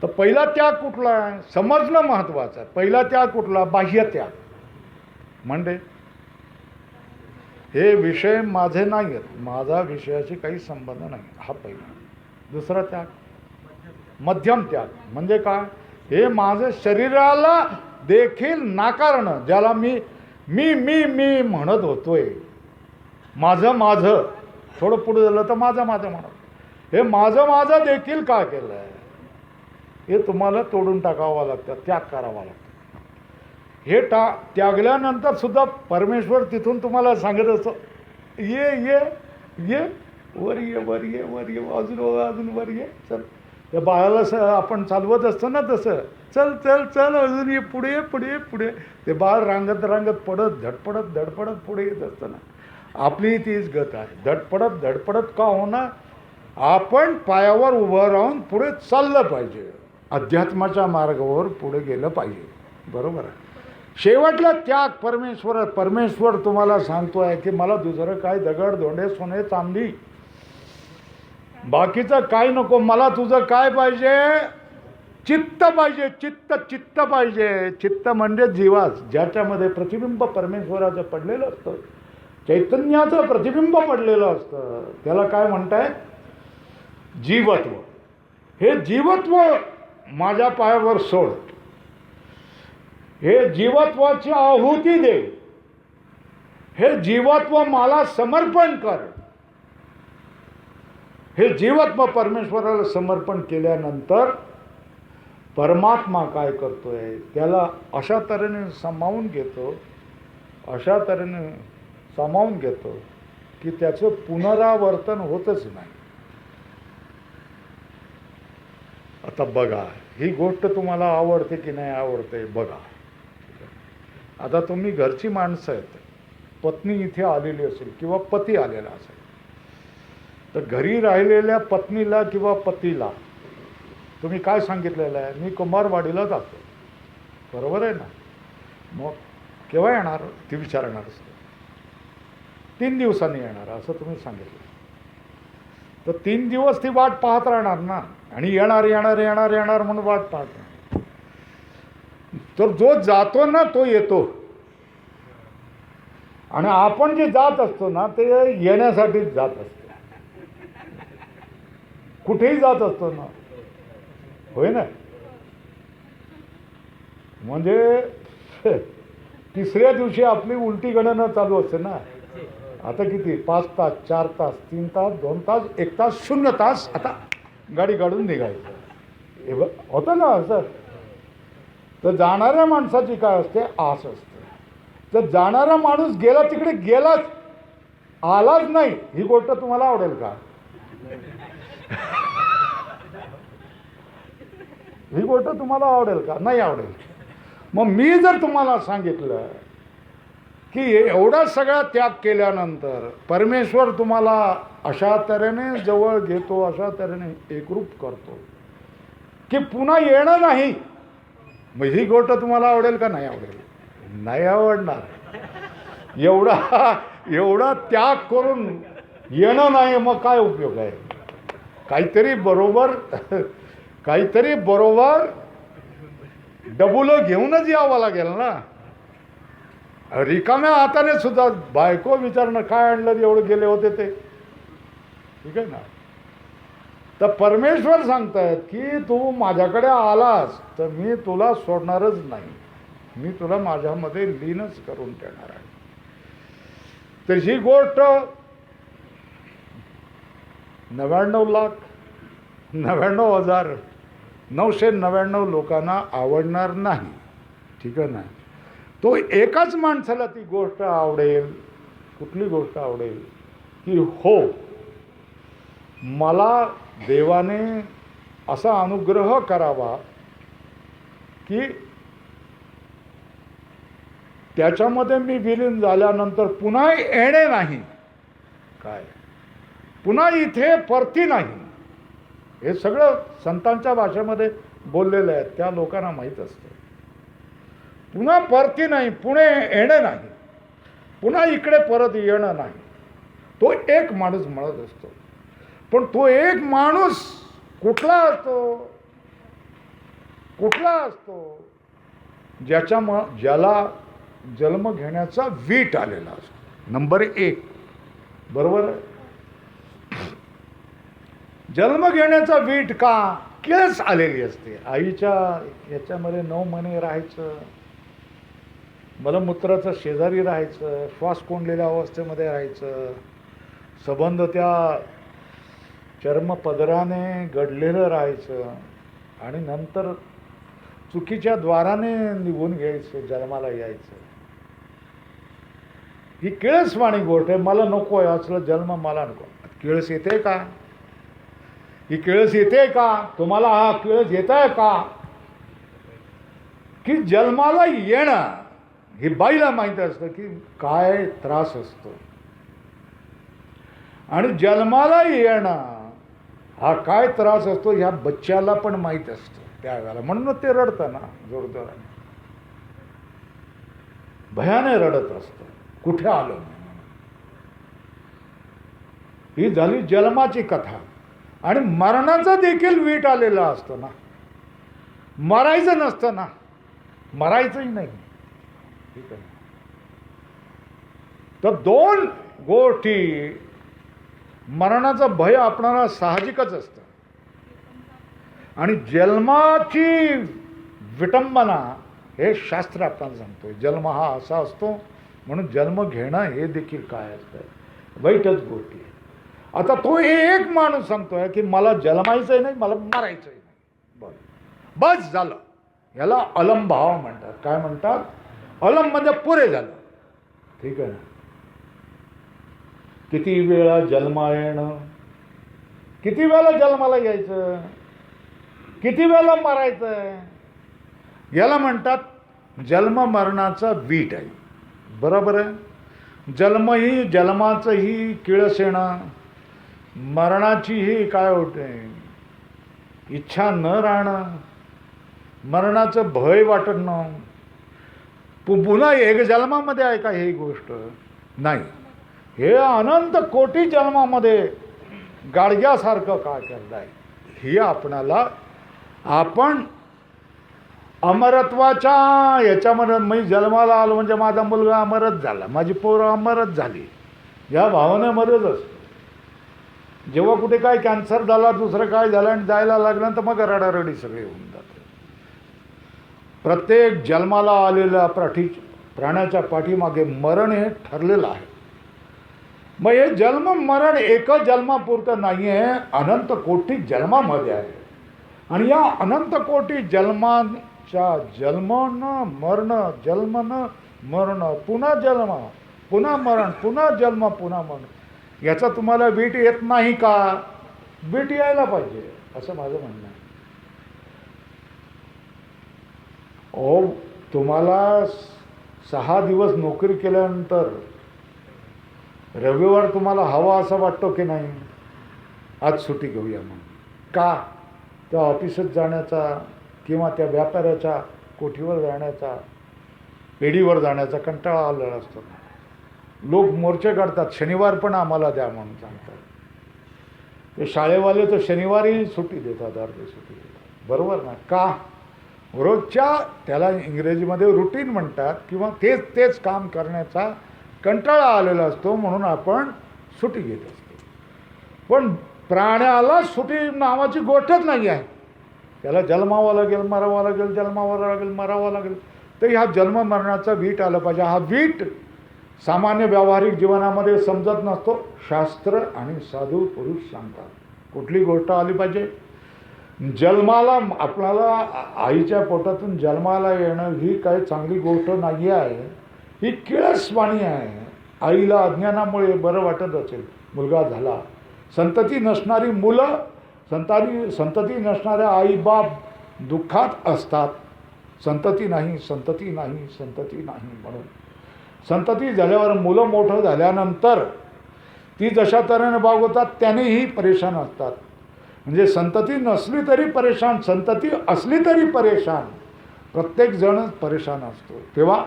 तर पहिला त्याग कुठला आहे समजणं महत्त्वाचं आहे. पहिला त्याग कुठला, बाह्य त्याग. म्हणजे हे विषय माझे नाही आहेत, माझा विषयाशी काही संबंध नाही, हा पहिला. दुसरा त्याग मध्यम त्याग. म्हणजे काय, हे माझं शरीराला देखील नाकारणं, ज्याला मी मी मी मी म्हणत होतोय. माझं थोडं पुढे झालं तर माझं म्हणत, हे माझं देखील काय केलं आहे हे तुम्हाला तोडून टाकावं लागतं, त्याग करावा लागतं. हे त्यागल्यानंतर सुद्धा परमेश्वर तिथून तुम्हाला सांगत असतो, ये ये ये वर ये अजून वर ये. चल, त्या बाळाला आपण चालवत असतो ना तसं, चल चल चल अजून ये, पुढे. ते बाळ रांगत पडत धडपडत पुढे येत असतं ना. आपली तीच गत आहे. धडपडत का होणार, आपण पायावर उभं राहून पुढे चाललं पाहिजे. अध्यात्माच्या मार्गावर पुढे गेलं पाहिजे. बरोबर आहे. शेवटला त्याग परमेश्वर तुम्हाला सांगतोय की मला दुसरं काय दगड धोंडे सोने चांदी बाकीचं काय नको, मला तुझं काय पाहिजे, चित्त पाहिजे. चित्त पाहिजे. चित्त म्हणजे जीवास, ज्याच्यामध्ये प्रतिबिंब परमेश्वराचं पडलेलं असतं, चैतन्याचं प्रतिबिंब पडलेलं असतं, त्याला काय म्हणताय, जीवत्व. हे जीवत्व माझ्या पायावर सोड, हे जीवत्वाची आहुती दे, हे जीवत्व मला समर्पण कर. हे जीवत्व परमेश्वराला समर्पण केल्यानंतर परमात्मा काय करतोय, त्याला अशा तऱ्हेने सामावून घेतो की त्याचं पुनरावर्तन होतच नाही. आता बघा, ही गोष्ट तुम्हाला आवडते की नाही आवडते बघा. आता तुम्ही घरची माणसं आहेत, पत्नी इथे आलेली असेल किंवा पती आलेला असेल, तर घरी राहिलेल्या पत्नीला किंवा पतीला तुम्ही काय सांगितलेलं आहे, मी कुंभारवाडीला जातो. बरोबर आहे ना. मग केव्हा येणार ती विचारणार असते, 3 दिवसांनी येणार असं तुम्ही सांगितलं. तर 3 दिवस ती वाट पाहत राहणार ना, आणि येणार म्हणून वाट पाहत राहणार. तर जो जातो ना तो येतो, आणि आपण जे जात असतो ना ते येण्यासाठीच जात असतो. कुठेही जात असतो ना, होय ना. म्हणजे 3ऱ्या दिवशी आपली उलटी गणना चालू असते ना. आता किती 5 तास 4 तास 3 तास 2 तास 1 तास 0 तास आता गाडी काढून निघायचं. हे होतं ना असं. तर जाणाऱ्या माणसाची काय असते, आस असते. तर जाणारा माणूस गेला तिकडे गेलाच, आलाच नाही, ही गोष्ट तुम्हाला आवडेल का? ही गोष्ट तुम्हाला आवडेल का? नाही आवडेल. मग मी जर तुम्हाला सांगितलं की एवढा सगळा त्याग केल्यानंतर परमेश्वर तुम्हाला अशा तऱ्हेने जवळ घेतो, अशा तऱ्हेने एकरूप करतो की पुन्हा येणं नाही, मग ही गोष्ट तुम्हाला आवडेल का? नाही आवडेल. नाही आवडणार. एवढा त्याग करून येणं नाही, मग काय उपयोग आहे? काहीतरी बरोबर डबुलं घेऊनच यावं लागेल ना. रिकाम्या हाताने सुद्धा बायको विचारणं काय आणलं एवढं गेले होते ते, ठीक आहे ना. तर परमेश्वर सांगतायत की तू माझ्याकडे आलास तर मी तुला सोडणारच नाही, मी तुला माझ्यामध्ये लीनच करून ठेवणार आहे. तर ही गोष्ट 99,99,999 लोकांना आवडणार नाही, ठीक आहे ना. तो एकाच माणसाला ती गोष्ट आवडेल. कुठली गोष्ट आवडेल की हो, मला देवाने असा अनुग्रह करावा की त्याच्यामध्ये मी विलीन झाल्यानंतर पुन्हा येणे नाही, काय पुन्हा इथे परती नाही. हे सगळं संतांच्या भाषेमध्ये बोललेलं आहे, त्या लोकांना माहीत असतं. पुन्हा परती नाही, पुणे येणे नाही, पुन्हा इकडे परत येणं नाही. तो एक माणूस म्हणत असतो. पण तो एक माणूस कुठला असतो? ज्याला जन्म घेण्याचा वीट आलेला असतो. नंबर 1, बरोबर आहे. जन्म घेण्याचा वीट का? केस आलेली असते. आईच्या याच्यामध्ये 9 महिने राहायचं, मलमूत्राचं शेजारी राहायचं, श्वास कोंडलेल्या अवस्थेमध्ये राहायचं, संबंध त्या चर्मपदराने गडलेलं राहायचं आणि नंतर चुकीच्या द्वाराने निघून घ्यायचं, जन्माला यायचं. ही किळसवाणी गोष्ट आहे. मला नको आहे असलं जन्म, मला नको. किळस येते का? ही किळस येते का? तुम्हाला हा किळस येत आहे का? की जन्माला येणं हे बाईला माहीत असतं की काय त्रास असतो, आणि जन्माला येणं हा काय त्रास असतो ह्या बच्च्याला पण माहीत असतं त्यावेळेला. म्हणून ते रडतं ना जोरजोराने, भयाने रडत असतं, कुठे आलो. ही झाली जन्माची कथा. आणि मरणाचा देखील वीट आलेला असतो ना. मरायचं नसतं ना, मरायचंही नाही, ठीक आहे. तर 2 गोष्टी, मरणाचं भय आपणाला साहजिकच असतं आणि जन्माची विटंबना हे शास्त्र आपल्याला सांगतोय. जन्म हा असा असतो, म्हणून जन्म घेणं हे देखील काय असतं, वाईटच गोष्टी आहे. आता तो एक माणूस सांगतोय की मला जन्मायचंही नाही, मला मरायचंही नाही, बस झालं. याला अलमभाव म्हणतात. काय म्हणतात? अलम म्हणजे पुरे झालं, ठीक आहे ना. किती वेळा जन्मा येणं, किती वेळा जन्माला यायचं, किती वेळा मरायचं, याला म्हणतात जन्म मरणाचा वीट आहे, बरोबर आहे. जन्मही जन्माचंही किळस येणं, मरणाचीही काय होते, इच्छा न राहणं, मरणाचं भय वाटणं. पुन्हा एक जन्मामध्ये आहे का ही गोष्ट? नाही. हे अनंत कोटी जन्मामध्ये गाडग्यासारखं काय करत आहे ही आपणाला, आपण अमरत्वाच्या याच्यामध्ये मी जन्माला आलो म्हणजे माझा मुलगा अमरच झाला, माझी पोरं अमरच झाली, या भावनेमध्येच असतो. जेव्हा कुठे काय कॅन्सर झाला, दुसरं काय झालं आणि जायला लागलं तर मग रडारडी सगळी होऊन जाते. प्रत्येक जन्माला आलेल्या प्राण्याच्या पाठीमागे मरण हे ठरलेलं आहे. मग हे जन्म मरण एकच जन्मापुरतं नाही आहे, अनंत कोटी जन्मामध्ये आहे. आणि या अनंत कोटी जन्मांच्या जन्म न मरण, जन्म न मरण, पुन्हा जन्म, पुन्हा मरण, पुन्हा जन्म, पुन्हा मरण, याचा तुम्हाला वीट येत नाही का? वीट यायला पाहिजे असं माझं म्हणणं आहे. ओ तुम्हाला 6 दिवस नोकरी केल्यानंतर रविवार तुम्हाला हवा असा वाटतो की नाही? आज सुट्टी घेऊया म्हणून. का? त्या ऑफिसात जाण्याचा किंवा त्या व्यापाऱ्याच्या कोठीवर जाण्याचा, पेढीवर जाण्याचा कंटाळा आलेला असतो. लोक मोर्चे काढतात, शनिवार पण आम्हाला द्या म्हणून सांगतात. ते शाळेवाले तर शनिवारी सुट्टी देतात, अर्धी सुट्टी देतात. बरोबर ना? का? रोजच्या, त्याला इंग्रजीमध्ये रुटीन म्हणतात, किंवा तेच काम करण्याचा कंटाळा आलेला असतो म्हणून आपण सुट्टी घेत असतो. पण प्राण्याला सुट्टी नावाची गोष्टच नाही आहे. त्याला जन्मावं लागेल, मरावं लागेल, जन्मावं लागेल, मरावं लागेल. तर ह्या जन्म मरणाचा वीट आलं पाहिजे. हा वीट सामान्य व्यावहारिक जीवनामध्ये समजत नसतो. शास्त्र आणि साधू पुरुष सांगतात. कुठली गोष्ट आली पाहिजे? जन्माला, आपल्याला आईच्या पोटातून जन्माला येणं ही काही चांगली गोष्ट नाही आहे. ही किळसवाणी आहे. आईला अज्ञानामुळे बरं वाटत असेल, मुलगा झाला. संतती नसणारी मुलं, संतती नसणाऱ्या आईबाप दुःखात असतात. संतती नाही, संतती नाही, संतती नाही म्हणून. संतती झाल्यावर, मुलं मोठं झाल्यानंतर ती जशा तऱ्हेने वागवतात त्यानेही परेशान असतात. म्हणजे संतती नसली तरी परेशान, संतती असली तरी परेशान, प्रत्येकजण परेशान असतो. तेव्हा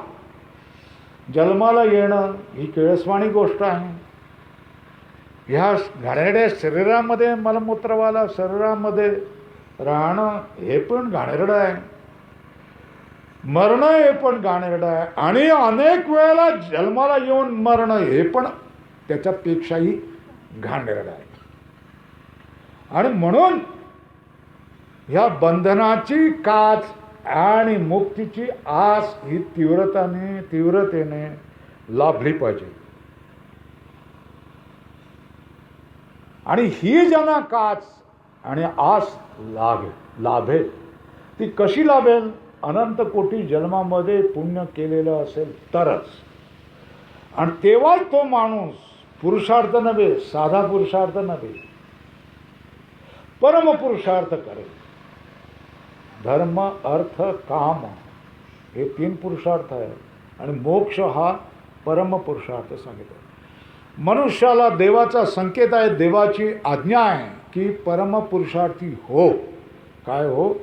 जन्माला येणं ही किळसवाणी गोष्ट आहे. ह्या घाणेरड्या शरीरामध्ये, मलमूत्रवाला शरीरामध्ये राहणं हे पण घाणेरडं आहे. मरणं हे पण घाणेरडं आहे. आणि अनेक वेळेला जन्माला येऊन मरणं हे पण त्याच्यापेक्षाही घाणेरडं आहे. आणि म्हणून ह्या बंधनाची काच आणि मुक्तीची आस ही तीव्रतेने लाभली पाहिजे. आणि ही ज्यांना काच आणि आस लाभेल, ती कशी लाभेल? अनंत कोटी जन्मामध्ये पुण्य केलेलं असेल तरच. आणि तेव्हाच तो माणूस पुरुषार्थ नव्हे, साधा पुरुषार्थ नव्हे, परमपुरुषार्थ करेल. धर्म, अर्थ, काम हे 3 पुरुषार्थ आहे. आणि मोक्ष हा परमपुरुषार्थ सांगितला. मनुष्याला देवाचा संकेत आहे, देवाची आज्ञा आहे की परमपुरुषार्थी हो. काय हो?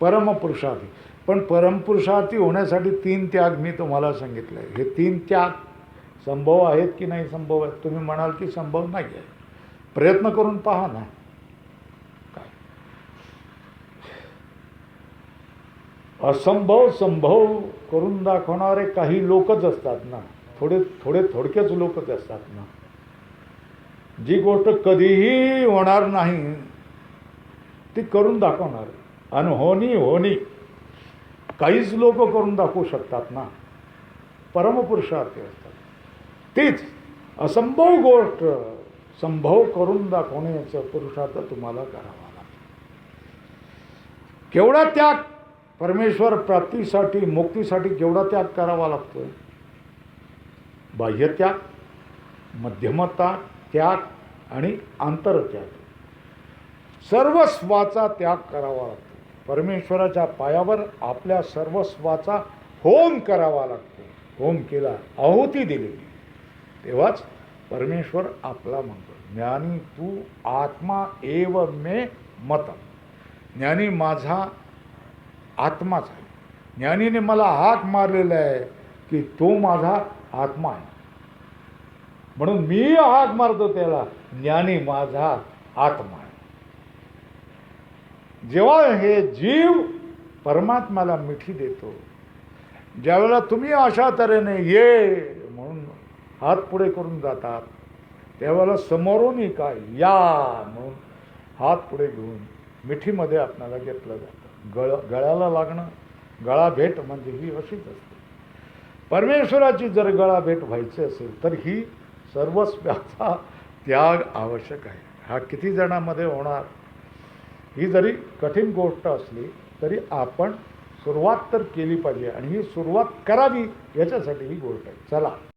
परमपुरुषार्थी. पण परमपुरुषार्थी होण्यासाठी 3 त्याग मी तुम्हाला सांगितले. हे 3 त्याग संभव आहेत की नाही संभव आहेत? तुम्ही म्हणाल की संभव नाही आहे. प्रयत्न करून पहा ना. असंभव संभव करून दाखवणारे काही लोकच असतात ना. थोडकेच लोकच असतात ना. जी गोष्ट कधीही होणार नाही ती करून दाखवणार. अनहोनी होणी काहीच लोक करून दाखवू शकतात ना. परमपुरुषार्थी असतात. तीच असंभव गोष्ट संभव करून दाखवण्याचा पुरुषार्थ तुम्हाला करावा लागतो. केवढा त्याग परमेश्वर प्राप्तीसाठी, मुक्तीसाठी केवढा त्याग करावा लागतोय? बाह्यत्याग, मध्यमता त्याग आणि आंतरत्याग. सर्वस्वाचा त्याग करावा लागतो. परमेश्वराच्या पायावर आपल्या सर्वस्वाचा होम करावा लागतो. होम केला, आहुती दिली, तेव्हाच परमेश्वर आपला म्हणतो. ज्ञानी तू आत्मा एव मे मत. ज्ञानी माझा आत्माच आहे. ज्ञानीने मला हाक मारलेला आहे की तो माझा आत्मा आहे. म्हणून मी हाक मारतो त्याला, ज्ञानी माझा आत्मा आहे. जेव्हा हे जीव परमात्म्याला मिठी देतो, ज्यावेळेला तुम्ही अशा तऱ्हेने ये म्हणून हात पुढे करून जातात, त्यावेळेला समोरून काय या म्हणून हात पुढे घेऊन मिठीमध्ये आपल्याला घेतलं जातं. गळ्याला लागणं, गळा भेट म्हणजे ही अशीच असते. परमेश्वराची जर गळा भेट व्हायची असेल तर ही सर्वस्वाचा त्याग आवश्यक आहे. हा किती जणांमध्ये होणार? ही जरी कठीण गोष्ट असली तरी आपण सुरुवात तर केली पाहिजे आणि ही सुरुवात करावी याच्यासाठी ही गोष्ट आहे. चला.